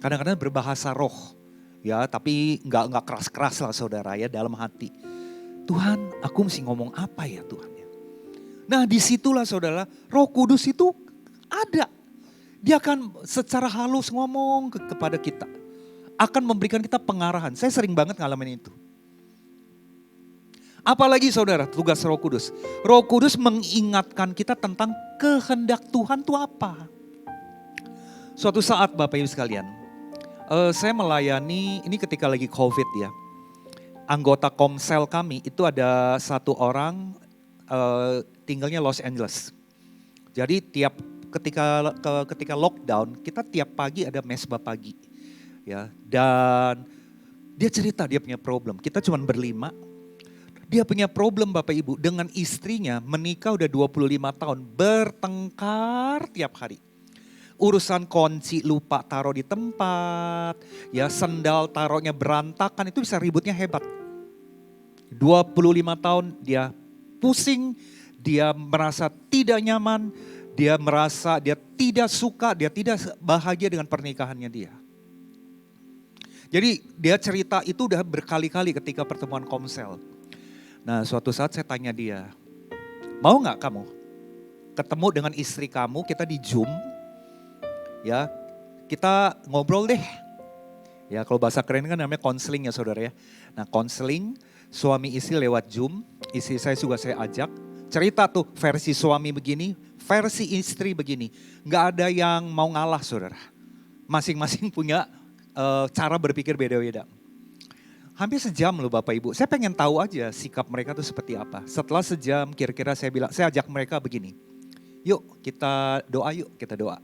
Kadang-kadang berbahasa roh. Ya, tapi nggak keras-keras lah saudara ya, dalam hati. Tuhan, aku mesti ngomong apa ya Tuhan ya? Nah disitulah saudara, Roh Kudus itu ada. Dia akan secara halus ngomong kepada kita. Akan memberikan kita pengarahan. Saya sering banget ngalamin itu. Apalagi saudara, tugas Roh Kudus. Roh Kudus mengingatkan kita tentang kehendak Tuhan itu apa. Suatu saat Bapak Ibu sekalian, saya melayani, ini ketika lagi COVID ya. Anggota Komsel kami itu ada satu orang tinggalnya Los Angeles. Jadi ketika lockdown, kita tiap pagi ada mesbah pagi. Ya, dan dia cerita dia punya problem. Kita cuma berlima. Dia punya problem Bapak Ibu dengan istrinya, menikah udah 25 tahun, bertengkar tiap hari. Urusan kunci lupa taruh di tempat, ya sendal taruhnya berantakan, itu bisa ributnya hebat. 25 tahun dia pusing, dia merasa tidak nyaman, dia merasa dia tidak suka, dia tidak bahagia dengan pernikahannya dia. Jadi dia cerita itu udah berkali-kali ketika pertemuan Komsel. Nah suatu saat saya tanya dia, mau gak kamu ketemu dengan istri kamu, kita di Zoom, ya kita ngobrol deh. Ya kalau bahasa keren kan namanya konseling ya saudara ya. Nah konseling suami istri lewat Zoom, istri saya juga saya ajak. Cerita tuh versi suami begini, versi istri begini. Gak ada yang mau ngalah saudara. Masing-masing punya cara berpikir beda-beda. Hampir sejam loh Bapak Ibu. Saya pengen tahu aja sikap mereka tuh seperti apa. Setelah sejam kira-kira saya bilang, saya ajak mereka begini. Yuk kita doa yuk, kita doa.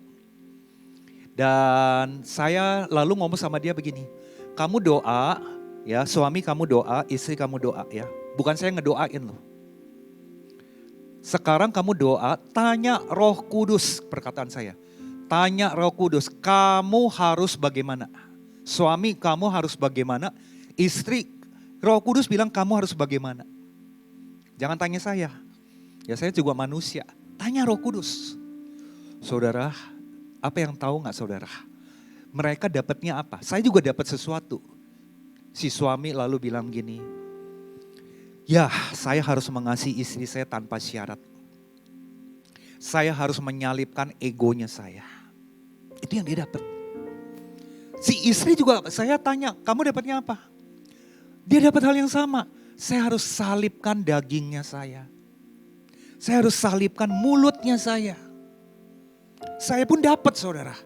Dan saya lalu ngomong sama dia begini. Kamu doa ya, suami kamu doa, istri kamu doa ya. Bukan saya ngedoain loh. Sekarang kamu doa, tanya Roh Kudus, perkataan saya. Tanya Roh Kudus, kamu harus bagaimana? Suami kamu harus bagaimana? Istri, Roh Kudus bilang kamu harus bagaimana? Jangan tanya saya. Ya saya juga manusia. Tanya Roh Kudus. Saudara, apa yang tahu gak saudara? Mereka dapatnya apa? Saya juga dapat sesuatu. Si suami lalu bilang gini, ya saya harus mengasihi istri saya tanpa syarat. Saya harus menyalipkan egonya saya. Itu yang dia dapat. Si istri juga saya tanya, kamu dapatnya apa? Dia dapat hal yang sama. Saya harus salibkan dagingnya saya. Saya harus salibkan mulutnya saya. Saya pun dapat saudara.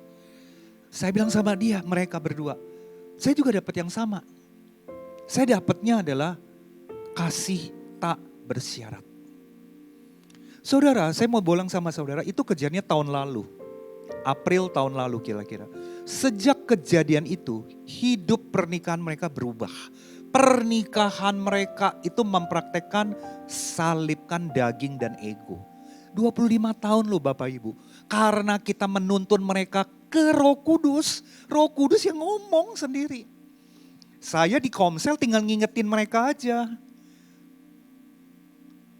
Saya bilang sama dia, mereka berdua. Saya juga dapat yang sama. Saya dapatnya adalah kasih tak bersyarat. Saudara, saya mau bolang sama saudara, itu kejadiannya tahun lalu. April tahun lalu kira-kira. Sejak kejadian itu, hidup pernikahan mereka berubah. Pernikahan mereka itu mempraktekkan salibkan daging dan ego. 25 tahun loh Bapak Ibu. Karena kita menuntun mereka ke Roh Kudus yang ngomong sendiri. Saya di Komsel tinggal ngingetin mereka aja.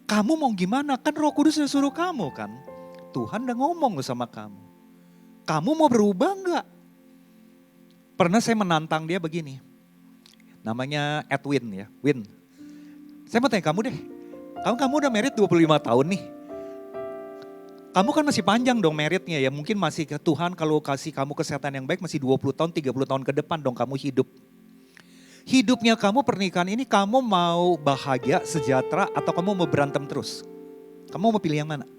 Kamu mau gimana? Kan Roh Kudus udah suruh kamu kan. Tuhan udah ngomong loh sama kamu. Kamu mau berubah enggak? Pernah saya menantang dia begini. Namanya Edwin ya, Win. Saya mau tanya kamu deh, kamu udah married 25 tahun nih. Kamu kan masih panjang dong meritnya ya, mungkin masih ke Tuhan kalau kasih kamu kesehatan yang baik masih 20 tahun, 30 tahun ke depan dong kamu hidup. Hidupnya kamu pernikahan ini kamu mau bahagia, sejahtera atau kamu mau berantem terus? Kamu mau pilih yang mana?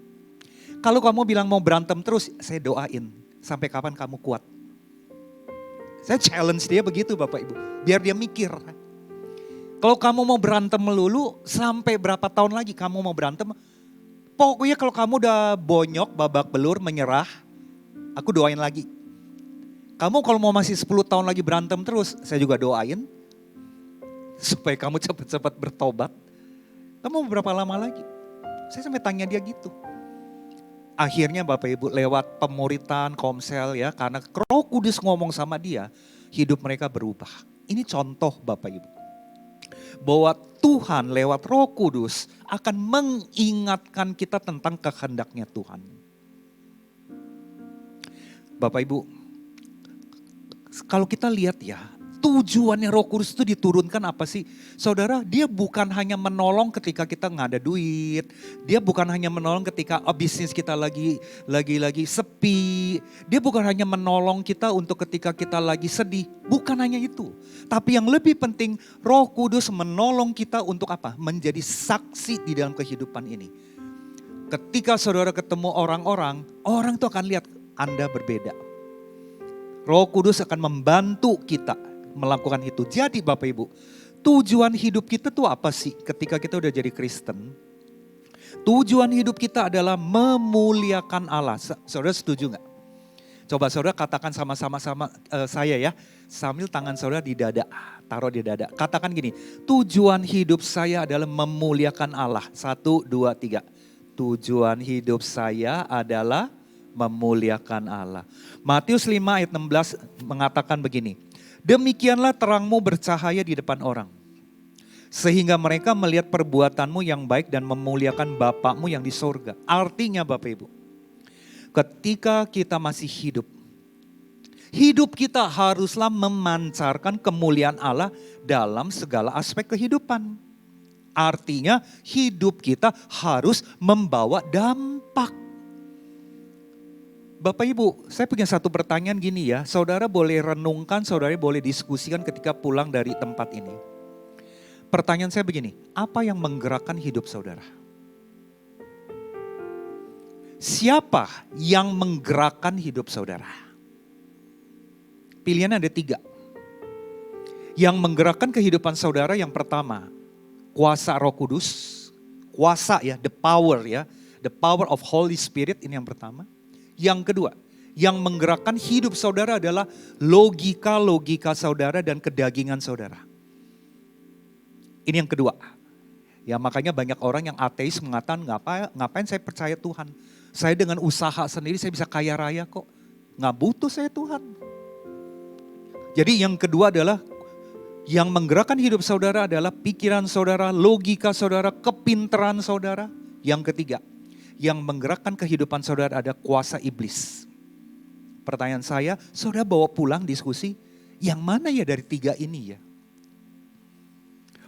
Kalau kamu bilang mau berantem terus, saya doain sampai kapan kamu kuat. Saya challenge dia begitu Bapak Ibu, biar dia mikir. Kalau kamu mau berantem melulu, sampai berapa tahun lagi kamu mau berantem? Pokoknya kalau kamu udah bonyok, babak belur, menyerah, aku doain lagi. Kamu kalau mau masih 10 tahun lagi berantem terus, saya juga doain supaya kamu cepat-cepat bertobat. Kamu mau berapa lama lagi? Saya sampai tanya dia gitu. Akhirnya Bapak Ibu lewat pemuritan, komsel ya, karena Roh Kudus ngomong sama dia, hidup mereka berubah. Ini contoh Bapak Ibu. Bahwa Tuhan lewat Roh Kudus akan mengingatkan kita tentang kehendaknya Tuhan. Bapak Ibu, kalau kita lihat ya, tujuannya Roh Kudus itu diturunkan apa sih? Saudara, dia bukan hanya menolong ketika kita nggak ada duit. Dia bukan hanya menolong ketika bisnis kita lagi sepi. Dia bukan hanya menolong kita untuk ketika kita lagi sedih. Bukan hanya itu. Tapi yang lebih penting, Roh Kudus menolong kita untuk apa? Menjadi saksi di dalam kehidupan ini. Ketika saudara ketemu orang-orang, orang itu akan lihat Anda berbeda. Roh Kudus akan membantu kita melakukan itu. Jadi Bapak Ibu, tujuan hidup kita tuh apa sih ketika kita udah jadi Kristen? Tujuan hidup kita adalah memuliakan Allah. Saudara setuju gak? Coba saudara katakan sama-sama saya ya. Sambil tangan saudara di dada, taruh di dada. Katakan gini, tujuan hidup saya adalah memuliakan Allah. 1, 2, 3. Tujuan hidup saya adalah memuliakan Allah. Matius 5 ayat 16 mengatakan begini. Demikianlah terangmu bercahaya di depan orang, sehingga mereka melihat perbuatanmu yang baik dan memuliakan Bapakmu yang di sorga. Artinya Bapak Ibu, ketika kita masih hidup kita haruslah memancarkan kemuliaan Allah dalam segala aspek kehidupan. Artinya hidup kita harus membawa dampak. Bapak Ibu, saya punya satu pertanyaan gini ya. Saudara boleh renungkan, saudara boleh diskusikan ketika pulang dari tempat ini. Pertanyaan saya begini, apa yang menggerakkan hidup saudara? Siapa yang menggerakkan hidup saudara? Pilihannya ada 3. Yang menggerakkan kehidupan saudara yang pertama, kuasa Roh Kudus. Kuasa ya, the power ya. The power of Holy Spirit, ini yang pertama. Yang kedua, yang menggerakkan hidup saudara adalah logika saudara dan kedagingan saudara. Ini yang kedua. Ya makanya banyak orang yang ateis mengatakan, ngapain saya percaya Tuhan? Saya dengan usaha sendiri saya bisa kaya raya kok. Nggak butuh saya Tuhan. Jadi yang kedua adalah, yang menggerakkan hidup saudara adalah pikiran saudara, logika saudara, kepintaran saudara. Yang ketiga, yang menggerakkan kehidupan saudara ada kuasa iblis. Pertanyaan saya, saudara bawa pulang diskusi, yang mana ya dari 3 ini ya?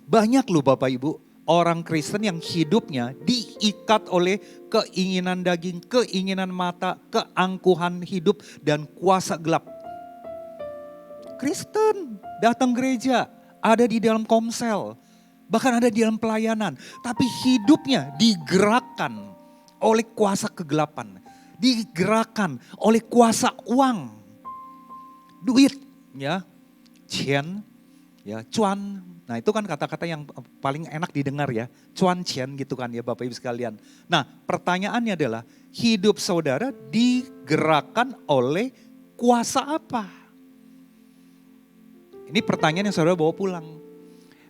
Banyak loh Bapak Ibu, orang Kristen yang hidupnya diikat oleh keinginan daging, keinginan mata, keangkuhan hidup, dan kuasa gelap. Kristen datang gereja, ada di dalam komsel, bahkan ada di dalam pelayanan. Tapi hidupnya digerakkan oleh kuasa kegelapan, digerakkan oleh kuasa uang, duit, ya, cian, ya, cuan. Nah itu kan kata-kata yang paling enak didengar ya, cuan cian gitu kan ya Bapak Ibu sekalian. Nah pertanyaannya adalah, hidup saudara digerakkan oleh kuasa apa? Ini pertanyaan yang saudara bawa pulang.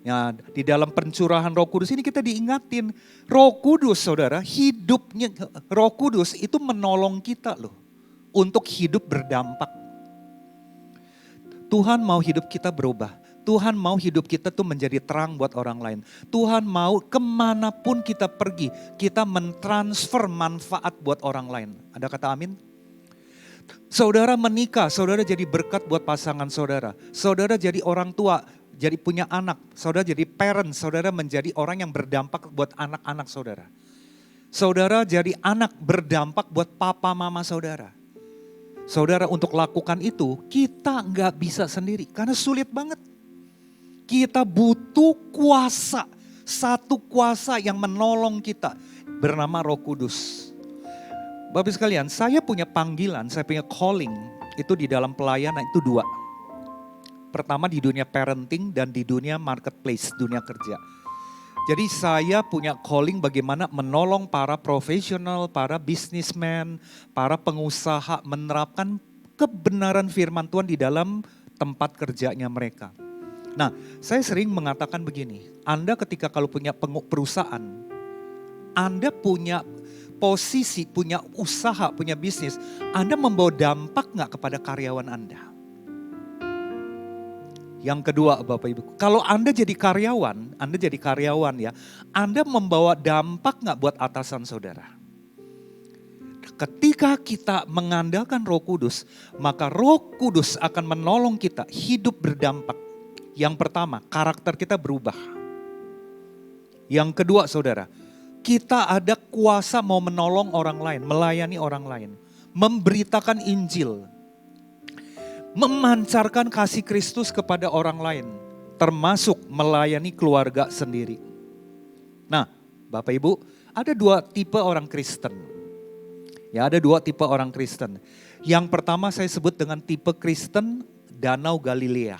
Ya, di dalam pencurahan Roh Kudus ini kita diingatin, Roh Kudus saudara, hidupnya Roh Kudus itu menolong kita loh untuk hidup berdampak. Tuhan mau hidup kita berubah. Tuhan mau hidup kita tuh menjadi terang buat orang lain. Tuhan mau kemanapun kita pergi, kita mentransfer manfaat buat orang lain. Ada kata amin? Saudara menikah, saudara jadi berkat buat pasangan saudara. Saudara jadi orang tua, jadi punya anak, saudara jadi parent, saudara menjadi orang yang berdampak buat anak-anak saudara. Saudara jadi anak berdampak buat papa mama saudara. Saudara untuk lakukan itu, kita nggak bisa sendiri karena sulit banget. Kita butuh kuasa, satu kuasa yang menolong kita bernama Roh Kudus. Bapak sekalian, saya punya panggilan, saya punya calling itu di dalam pelayanan itu 2. Pertama di dunia parenting dan di dunia marketplace, dunia kerja. Jadi saya punya calling bagaimana menolong para profesional, para businessman, para pengusaha menerapkan kebenaran firman Tuhan di dalam tempat kerjanya mereka. Nah, saya sering mengatakan begini, Anda ketika kalau punya perusahaan, Anda punya posisi, punya usaha, punya bisnis, Anda membawa dampak nggak kepada karyawan Anda? Yang kedua Bapak Ibu, kalau Anda jadi karyawan ya, Anda membawa dampak nggak buat atasan saudara? Ketika kita mengandalkan Roh Kudus, maka Roh Kudus akan menolong kita hidup berdampak. Yang pertama, karakter kita berubah. Yang kedua saudara, kita ada kuasa mau menolong orang lain, melayani orang lain, memberitakan Injil, memancarkan kasih Kristus kepada orang lain, termasuk melayani keluarga sendiri. Nah, Bapak Ibu, ada dua tipe orang Kristen. Ya, ada dua tipe orang Kristen. Yang pertama saya sebut dengan tipe Kristen Danau Galilea.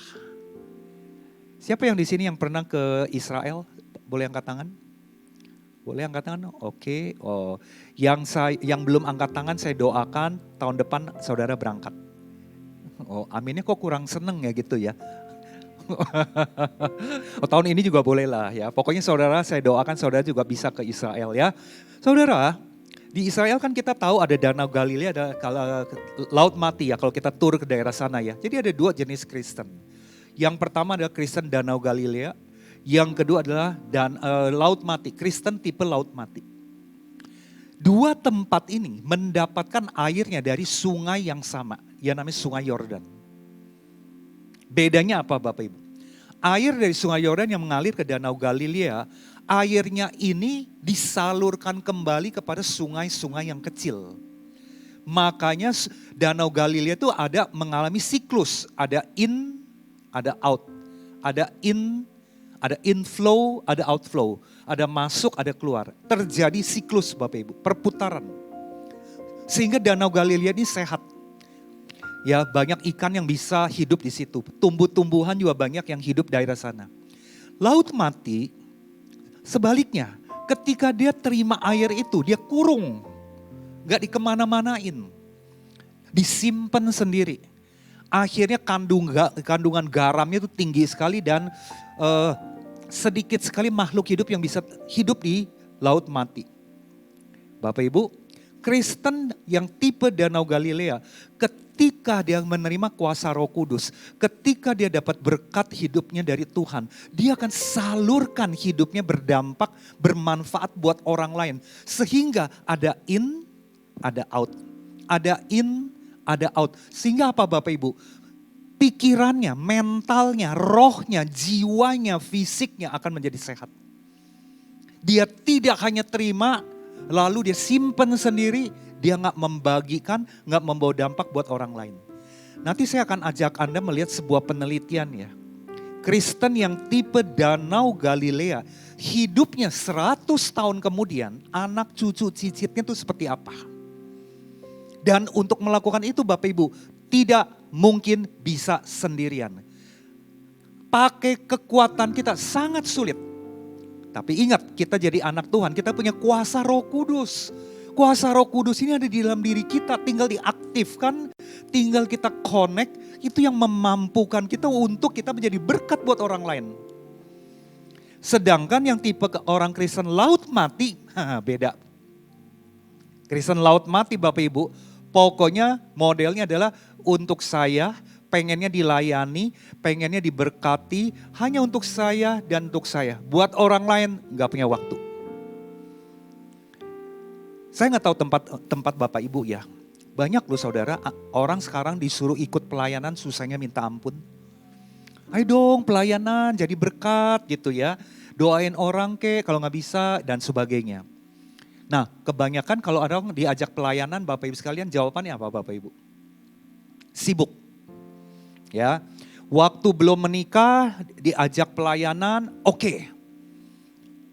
Siapa yang di sini yang pernah ke Israel? Boleh angkat tangan? Boleh angkat tangan? Oke. Oh, yang belum angkat tangan saya doakan tahun depan saudara berangkat. Oh, aminnya kok kurang seneng ya gitu ya. Oh, tahun ini juga boleh lah ya. Pokoknya saudara, saya doakan saudara juga bisa ke Israel ya. Saudara, di Israel kan kita tahu ada Danau Galilea, ada Laut Mati ya kalau kita tur ke daerah sana ya. Jadi ada dua jenis Kristen. Yang pertama adalah Kristen Danau Galilea, yang kedua adalah Laut Mati, Kristen tipe Laut Mati. Dua tempat ini mendapatkan airnya dari sungai yang sama, yang namanya Sungai Yordan. Bedanya apa Bapak Ibu? Air dari Sungai Yordan yang mengalir ke Danau Galilea, airnya ini disalurkan kembali kepada sungai-sungai yang kecil. Makanya Danau Galilea itu ada mengalami siklus, ada in, ada out, ada inflow, ada outflow, ada masuk, ada keluar. Terjadi siklus Bapak Ibu, perputaran. Sehingga Danau Galilea ini sehat. Ya, banyak ikan yang bisa hidup di situ. Tumbuh-tumbuhan juga banyak yang hidup daerah sana. Laut Mati, sebaliknya, ketika dia terima air itu, dia kurung. Gak dikemana-manain. Disimpan sendiri. Akhirnya kandungan garamnya itu tinggi sekali dan sedikit sekali makhluk hidup yang bisa hidup di Laut Mati. Bapak Ibu, Kristen yang tipe Danau Galilea, ketika dia menerima kuasa Roh Kudus, ketika dia dapat berkat hidupnya dari Tuhan, dia akan salurkan hidupnya berdampak, bermanfaat buat orang lain. Sehingga ada in, ada out. Ada in, ada out. Sehingga apa Bapak Ibu? Pikirannya, mentalnya, rohnya, jiwanya, fisiknya akan menjadi sehat. Dia tidak hanya terima, lalu dia simpan sendiri, dia gak membagikan, gak membawa dampak buat orang lain. Nanti saya akan ajak Anda melihat sebuah penelitian ya. Kristen yang tipe Danau Galilea, hidupnya 100 tahun kemudian, anak cucu cicitnya itu seperti apa? Dan untuk melakukan itu Bapak Ibu, tidak mungkin bisa sendirian. Pakai kekuatan kita sangat sulit. Tapi ingat, kita jadi anak Tuhan, kita punya kuasa Roh Kudus. Kuasa Roh Kudus ini ada di dalam diri kita, tinggal diaktifkan, tinggal kita connect, itu yang memampukan kita untuk kita menjadi berkat buat orang lain. Sedangkan yang tipe orang Kristen Laut Mati, beda. Kristen Laut Mati Bapak Ibu, pokoknya modelnya adalah untuk saya, pengennya dilayani, pengennya diberkati, hanya untuk saya dan untuk saya. Buat orang lain gak punya waktu. Saya gak tahu tempat Bapak Ibu ya. Banyak loh saudara, orang sekarang disuruh ikut pelayanan susahnya minta ampun. Ayo dong pelayanan jadi berkat gitu ya. Doain orang kalau gak bisa dan sebagainya. Nah, kebanyakan kalau ada orang diajak pelayanan, Bapak Ibu sekalian, jawabannya apa Bapak Ibu? Sibuk. Ya. Waktu belum menikah, diajak pelayanan, oke.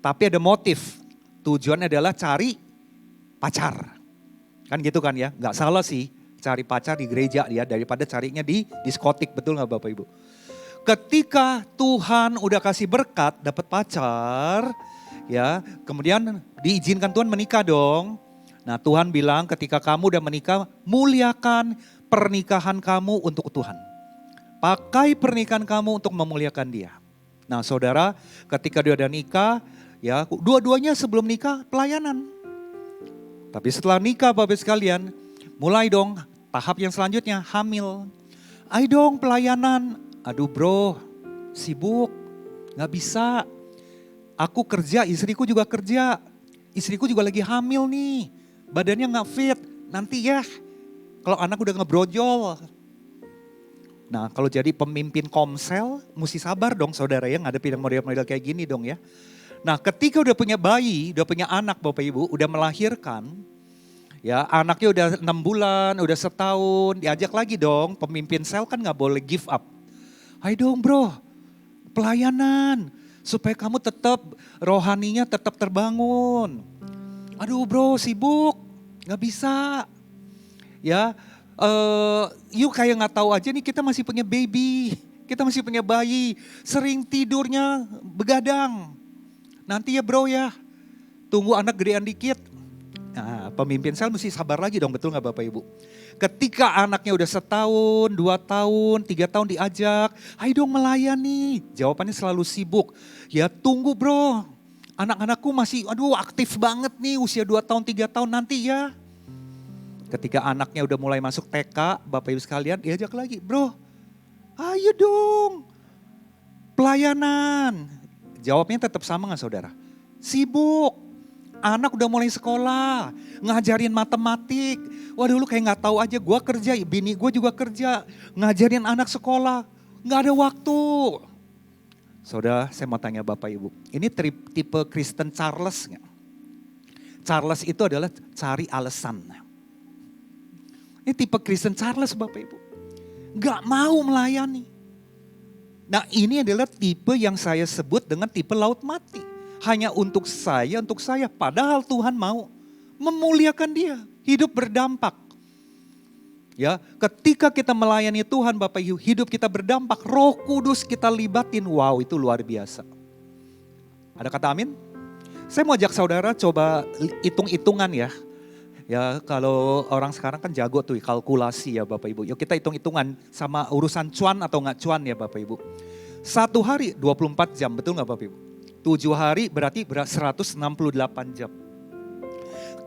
Tapi ada motif. Tujuannya adalah cari pacar. Kan gitu kan ya? Nggak salah sih cari pacar di gereja ya, daripada carinya di diskotik, betul nggak Bapak Ibu? Ketika Tuhan udah kasih berkat, dapat pacar, ya, kemudian diizinkan Tuhan menikah dong. Nah Tuhan bilang ketika kamu udah menikah, muliakan pernikahan kamu untuk Tuhan. Pakai pernikahan kamu untuk memuliakan Dia. Nah saudara, ketika dia udah nikah, ya dua-duanya sebelum nikah pelayanan. Tapi setelah nikah Bapak sekalian, mulai dong tahap yang selanjutnya hamil. Ayo dong pelayanan. Aduh bro, sibuk, gak bisa. Aku kerja, istriku juga kerja. Istriku juga lagi hamil nih, badannya gak fit. Nanti ya, kalau anak udah ngebrojol. Nah kalau jadi pemimpin komsel, mesti sabar dong saudara ya, ngadepin model-model kayak gini dong ya. Nah ketika udah punya bayi, udah punya anak Bapak Ibu, udah melahirkan, ya anaknya udah 6 bulan, udah setahun, diajak lagi dong, pemimpin sel kan gak boleh give up. Ayo dong bro, pelayanan, supaya kamu tetap rohaninya tetap terbangun. Aduh bro sibuk, gak bisa. Ya, yuk kayak gak tahu aja nih kita masih punya baby, kita masih punya bayi, sering tidurnya begadang. Nanti ya bro ya, tunggu anak gedean dikit. Nah, pemimpin sel mesti sabar lagi dong, betul gak Bapak Ibu? Ketika anaknya udah 1 tahun, 2 tahun, 3 tahun diajak, ayo dong melayani. Jawabannya selalu sibuk. Ya tunggu bro, anak-anakku masih aktif banget nih usia 2 tahun, 3 tahun nanti ya. Ketika anaknya udah mulai masuk TK, Bapak Ibu sekalian diajak lagi, bro ayo dong pelayanan. Jawabnya tetap sama gak saudara? Sibuk. Anak udah mulai sekolah, ngajarin matematik. Waduh lu kayak gak tahu aja, gue kerja, bini gue juga kerja. Ngajarin anak sekolah, gak ada waktu. Saudara, saya mau tanya Bapak Ibu, ini tipe Kristen Charles gak? Charles itu adalah cari alasan. Ini tipe Kristen Charles Bapak Ibu. Gak mau melayani. Nah ini adalah tipe yang saya sebut dengan tipe laut mati. Hanya untuk saya. Padahal Tuhan mau memuliakan dia. Hidup berdampak. Ya, ketika kita melayani Tuhan Bapak Ibu, hidup kita berdampak. Roh Kudus kita libatin. Wow, itu luar biasa. Ada kata amin? Saya mau ajak saudara coba hitung-hitungan ya. Ya kalau orang sekarang kan jago tuh kalkulasi ya Bapak Ibu. Yuk kita hitung-hitungan sama urusan cuan atau nggak cuan ya Bapak Ibu. 1 hari 24 jam, betul nggak Bapak Ibu? 7 hari berarti 168 jam.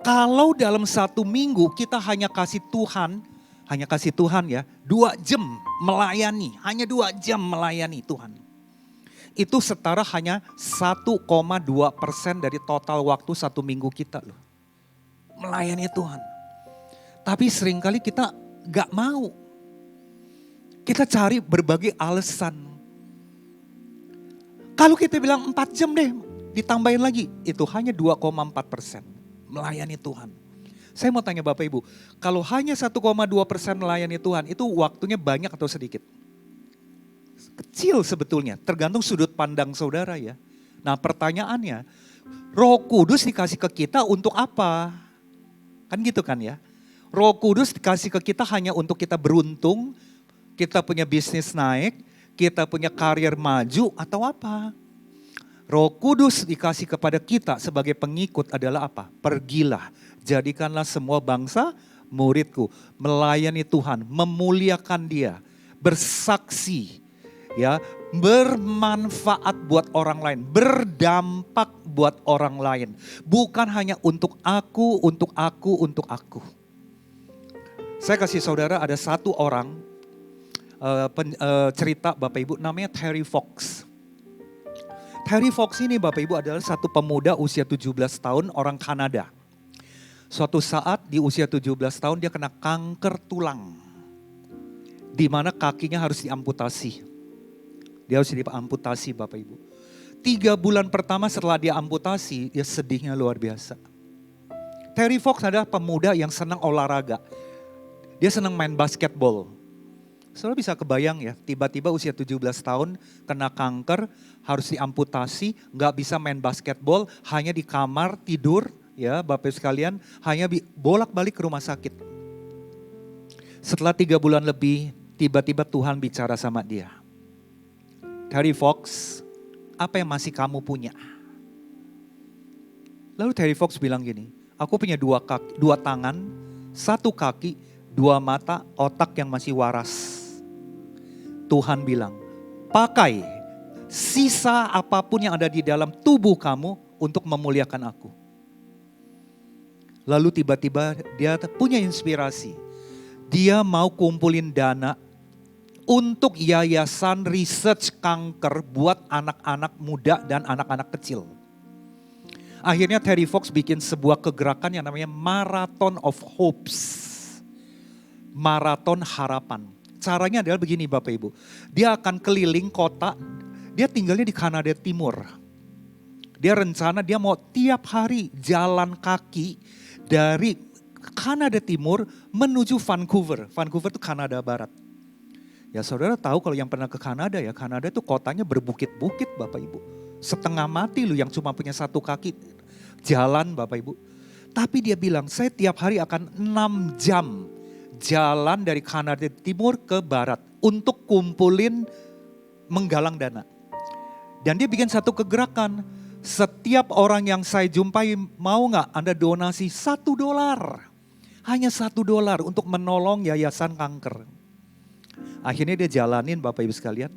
Kalau dalam 1 minggu kita hanya kasih Tuhan ya 2 jam melayani, hanya 2 jam melayani Tuhan. Itu setara hanya 1,2% dari total waktu 1 minggu kita loh. Melayani Tuhan. Tapi seringkali kita gak mau. Kita cari berbagai alasan. Kalau kita bilang 4 jam deh, ditambahin lagi. Itu hanya 2,4% melayani Tuhan. Saya mau tanya Bapak Ibu, kalau hanya 1,2% melayani Tuhan, itu waktunya banyak atau sedikit? Kecil sebetulnya, tergantung sudut pandang saudara ya. Nah pertanyaannya, Roh Kudus dikasih ke kita untuk apa? Kan gitu kan ya. Roh Kudus dikasih ke kita hanya untuk kita beruntung, kita punya bisnis naik, kita punya karir maju atau apa? Roh Kudus dikasih kepada kita sebagai pengikut adalah apa? Pergilah, jadikanlah semua bangsa muridku, melayani Tuhan, memuliakan Dia, bersaksi, ya, bermanfaat buat orang lain, berdampak buat orang lain. Bukan hanya untuk aku, untuk aku, untuk aku. Saya kasih saudara ada 1 orang cerita Bapak Ibu namanya Terry Fox. Terry Fox ini Bapak Ibu adalah satu pemuda usia 17 tahun orang Kanada. Suatu saat di usia 17 tahun dia kena kanker tulang. Di mana kakinya harus diamputasi. Dia harus diamputasi Bapak Ibu. 3 bulan pertama setelah dia amputasi, dia sedihnya luar biasa. Terry Fox adalah pemuda yang senang olahraga. Dia senang main basketball. Saudara bisa kebayang ya, tiba-tiba usia 17 tahun kena kanker, harus diamputasi, gak bisa main basketball, hanya di kamar tidur ya Bapak Ibu sekalian, hanya bolak-balik ke rumah sakit. Setelah 3 bulan lebih, tiba-tiba Tuhan bicara sama dia. Terry Fox, apa yang masih kamu punya? Lalu Terry Fox bilang gini, Aku punya dua kaki, dua tangan, satu kaki, dua mata, otak yang masih waras. Tuhan bilang, pakai sisa apapun yang ada di dalam tubuh kamu untuk memuliakan aku. Lalu tiba-tiba dia punya inspirasi. Dia mau kumpulin dana untuk yayasan research kanker buat anak-anak muda dan anak-anak kecil. Akhirnya Terry Fox bikin sebuah kegerakan yang namanya Marathon of Hopes. Maraton harapan. Caranya adalah begini Bapak Ibu. Dia akan keliling kota, dia tinggalnya di Kanada Timur. Dia rencana dia mau tiap hari jalan kaki dari Kanada Timur menuju Vancouver. Vancouver itu Kanada Barat. Ya saudara tahu kalau yang pernah ke Kanada ya, Kanada itu kotanya berbukit-bukit Bapak Ibu. Setengah mati lu yang cuma punya satu kaki jalan Bapak Ibu. Tapi dia bilang saya tiap hari akan 6 jam jalan dari Kanada Timur ke Barat untuk kumpulin menggalang dana. Dan dia bikin satu kegerakan, setiap orang yang saya jumpai mau gak Anda donasi $1. Hanya $1 untuk menolong yayasan kanker. Akhirnya dia jalanin Bapak Ibu sekalian.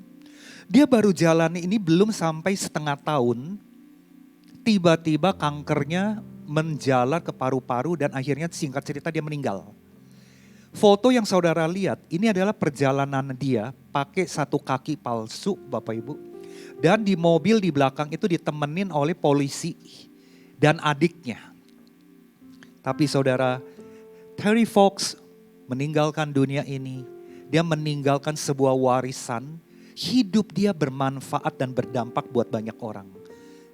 Dia baru jalani ini belum sampai setengah tahun. Tiba-tiba kankernya menjalar ke paru-paru dan akhirnya singkat cerita dia meninggal. Foto yang saudara lihat ini adalah perjalanan dia pakai satu kaki palsu Bapak Ibu. Dan di mobil di belakang itu ditemenin oleh polisi dan adiknya. Tapi saudara, Terry Fox meninggalkan dunia ini. Dia meninggalkan sebuah warisan, hidup dia bermanfaat dan berdampak buat banyak orang.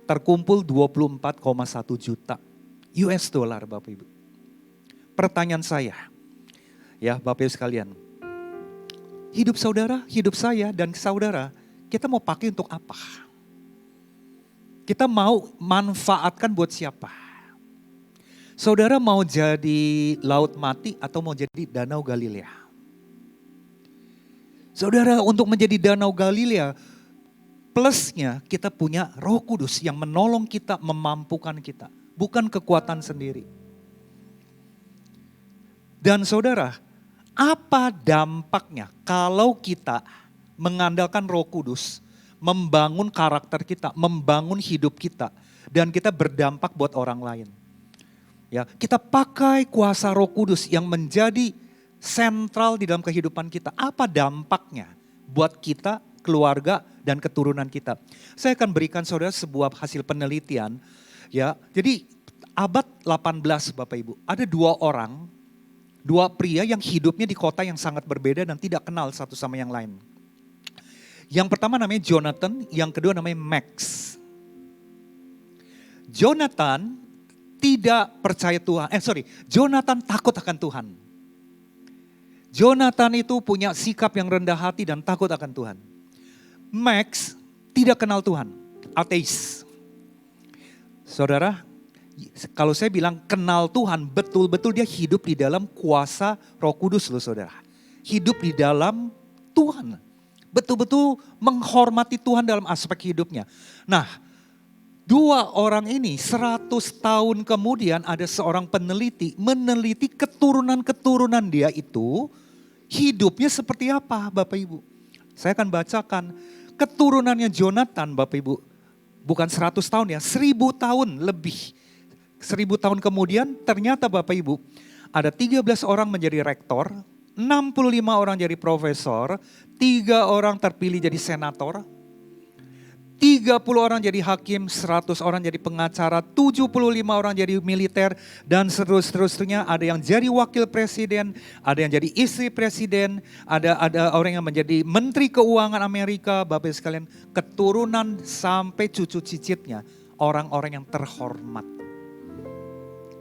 Terkumpul 24,1 juta US dollar Bapak Ibu. Pertanyaan saya, ya Bapak Ibu sekalian, hidup saudara, hidup saya dan saudara, kita mau pakai untuk apa? Kita mau manfaatkan buat siapa? Saudara mau jadi laut mati atau mau jadi danau Galilea? Saudara, untuk menjadi danau Galilea, plusnya kita punya Roh Kudus yang menolong kita, memampukan kita. Bukan kekuatan sendiri. Dan saudara, apa dampaknya kalau kita mengandalkan Roh Kudus, membangun karakter kita, membangun hidup kita, dan kita berdampak buat orang lain. Ya, kita pakai kuasa Roh Kudus yang menjadi sentral di dalam kehidupan kita. Apa dampaknya buat kita, keluarga, dan keturunan kita? Saya akan berikan saudara sebuah hasil penelitian. Ya, jadi abad 18 Bapak Ibu, ada dua pria yang hidupnya di kota yang sangat berbeda dan tidak kenal satu sama yang lain. Yang pertama namanya Jonathan, yang kedua namanya Max. Jonathan tidak percaya Tuhan, Jonathan takut akan Tuhan. Jonathan itu punya sikap yang rendah hati dan takut akan Tuhan. Max tidak kenal Tuhan, ateis. Saudara, kalau saya bilang kenal Tuhan, betul-betul dia hidup di dalam kuasa Roh Kudus loh saudara. Hidup di dalam Tuhan. Betul-betul menghormati Tuhan dalam aspek hidupnya. Nah, dua orang ini 100 tahun kemudian ada seorang peneliti meneliti keturunan-keturunan dia itu hidupnya seperti apa Bapak Ibu. Saya akan bacakan keturunannya Jonathan Bapak Ibu. Bukan 100 tahun ya, 1000 tahun lebih. 1000 tahun kemudian ternyata Bapak Ibu ada 13 orang menjadi rektor, 65 orang jadi profesor, 3 orang terpilih jadi senator, 30 orang jadi hakim, 100 orang jadi pengacara, 75 orang jadi militer, dan seterusnya. Ada yang jadi wakil presiden, ada yang jadi istri presiden, ada orang yang menjadi menteri keuangan Amerika, Bapak sekalian, keturunan sampai cucu cicitnya, orang-orang yang terhormat.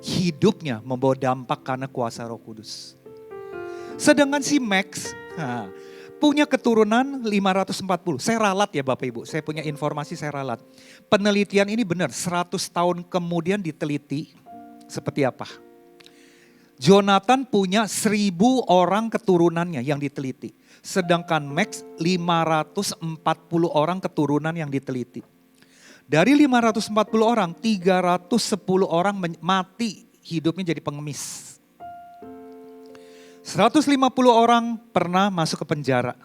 Hidupnya membawa dampak karena kuasa Roh Kudus. Sedangkan si Max, punya keturunan 540. Saya ralat ya Bapak Ibu, saya punya informasi saya ralat. Penelitian ini benar, 100 tahun kemudian diteliti seperti apa. Jonathan punya 1000 orang keturunannya yang diteliti. Sedangkan Max 540 orang keturunan yang diteliti. Dari 540 orang, 310 orang mati hidupnya jadi pengemis. 150 orang pernah masuk ke penjara.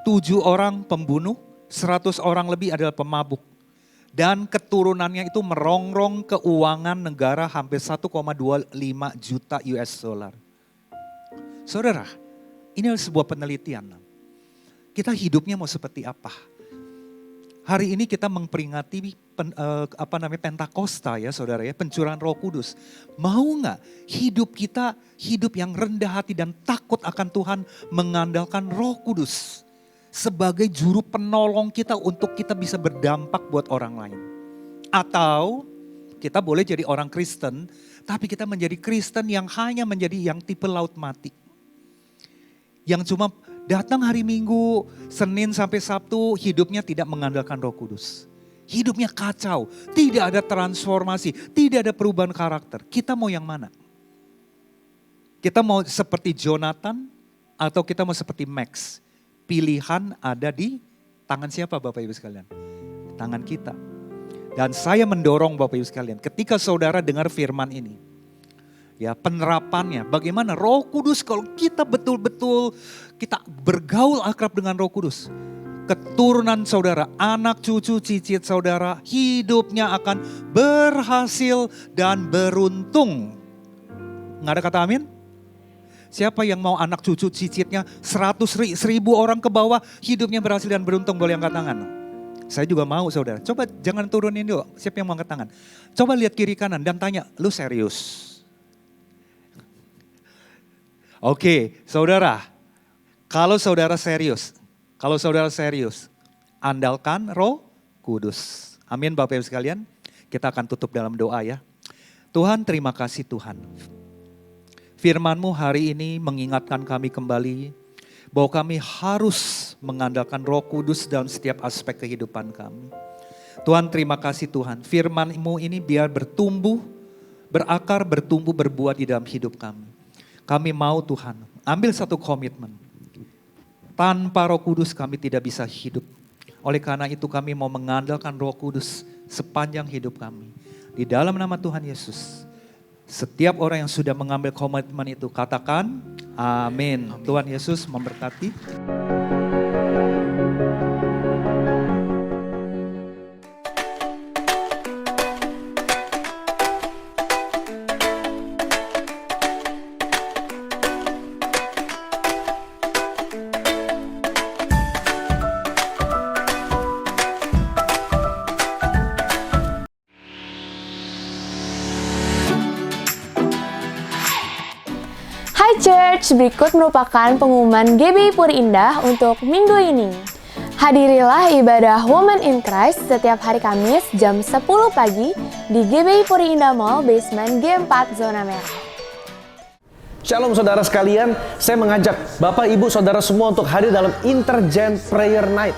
7 orang pembunuh, 100 orang lebih adalah pemabuk. Dan keturunannya itu merongrong keuangan negara hampir 1,25 juta US dollar. Saudara, ini adalah sebuah penelitian. Kita hidupnya mau seperti apa? Hari ini kita memperingati Pentakosta ya saudara ya, pencurahan Roh Kudus. Mau nggak hidup kita hidup yang rendah hati dan takut akan Tuhan, mengandalkan Roh Kudus sebagai juru penolong kita untuk kita bisa berdampak buat orang lain. Atau kita boleh jadi orang Kristen, tapi kita menjadi Kristen yang hanya menjadi yang tipe laut mati. Yang cuma datang hari Minggu, Senin sampai Sabtu, hidupnya tidak mengandalkan Roh Kudus. Hidupnya kacau, tidak ada transformasi, tidak ada perubahan karakter. Kita mau yang mana? Kita mau seperti Jonathan atau kita mau seperti Max? Pilihan ada di tangan siapa Bapak Ibu sekalian? Tangan kita. Dan saya mendorong Bapak Ibu sekalian, ketika saudara dengar firman ini, ya penerapannya, bagaimana Roh Kudus kalau kita betul-betul kita bergaul akrab dengan Roh Kudus. Keturunan saudara, anak cucu cicit saudara, hidupnya akan berhasil dan beruntung. Nggak ada kata amin? Siapa yang mau anak cucu cicitnya 100.000 orang ke bawah, hidupnya berhasil dan beruntung, boleh angkat tangan. Saya juga mau saudara, coba jangan turunin dulu, siapa yang mau angkat tangan. Coba lihat kiri kanan dan tanya, lu serius? Oke, saudara, kalau saudara serius, andalkan Roh Kudus. Amin Bapak Ibu sekalian. Kita akan tutup dalam doa ya. Tuhan, terima kasih Tuhan. Firman-Mu hari ini mengingatkan kami kembali bahwa kami harus mengandalkan Roh Kudus dalam setiap aspek kehidupan kami. Tuhan, terima kasih Tuhan. Firman-Mu ini biar bertumbuh, berakar, bertumbuh, berbuat di dalam hidup kami. Kami mau Tuhan, ambil satu komitmen. Tanpa Roh Kudus kami tidak bisa hidup. Oleh karena itu kami mau mengandalkan Roh Kudus sepanjang hidup kami. Di dalam nama Tuhan Yesus. Setiap orang yang sudah mengambil komitmen itu katakan amin. Tuhan Yesus memberkati. Hai Church, berikut merupakan pengumuman GBI Puri Indah untuk minggu ini. Hadirilah ibadah Women in Christ setiap hari Kamis jam 10 pagi di GBI Puri Indah Mall Basement G4 Zona Merah. Shalom saudara sekalian, saya mengajak Bapak Ibu Saudara semua untuk hadir dalam Intergen Prayer Night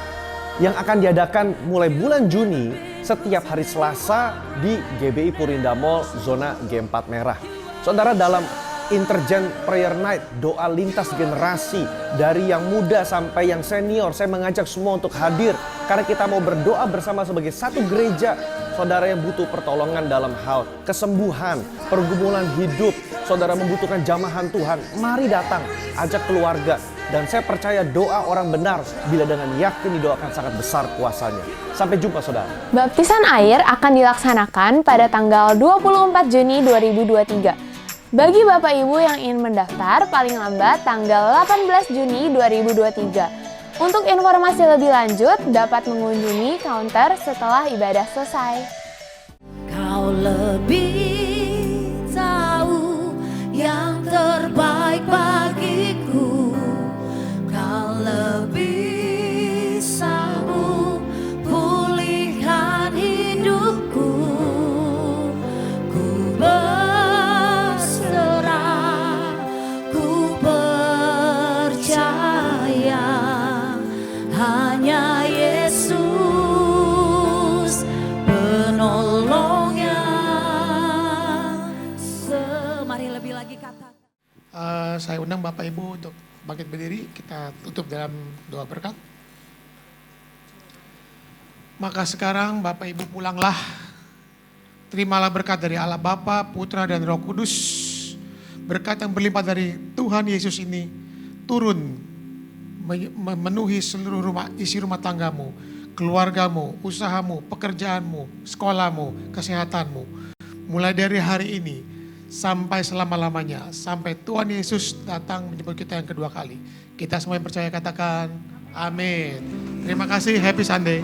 yang akan diadakan mulai bulan Juni setiap hari Selasa di GBI Puri Indah Mall Zona G4 Merah. Saudara, dalam Intergen Prayer Night, doa lintas generasi dari yang muda sampai yang senior. Saya mengajak semua untuk hadir karena kita mau berdoa bersama sebagai satu gereja. Saudara yang butuh pertolongan dalam hal kesembuhan, pergumulan hidup, saudara membutuhkan jamahan Tuhan, mari datang, ajak keluarga. Dan saya percaya doa orang benar bila dengan yakin didoakan sangat besar kuasanya. Sampai jumpa saudara. Baptisan air akan dilaksanakan pada tanggal 24 Juni 2023. Bagi Bapak Ibu yang ingin mendaftar paling lambat tanggal 18 Juni 2023. Untuk informasi lebih lanjut dapat mengunjungi counter setelah ibadah selesai. Kau lebih tahu yang terbaik bagiku. Kau lebih sanggup pulihkan hidupku. Ku hanya Yesus penolongnya. Mari lebih lagi kata. Saya undang Bapak Ibu untuk bangkit berdiri, kita tutup dalam doa berkat. Maka sekarang Bapak Ibu pulanglah Terimalah berkat dari Allah Bapa, Putra, dan Roh Kudus. Berkat yang berlimpah dari Tuhan Yesus ini turun memenuhi seluruh isi rumah tanggamu, keluargamu, usahamu, pekerjaanmu, sekolahmu, kesehatanmu. Mulai dari hari ini sampai selama-lamanya, sampai Tuhan Yesus datang menjemput kita yang kedua kali. Kita semua yang percaya katakan amin. Terima kasih, happy Sunday.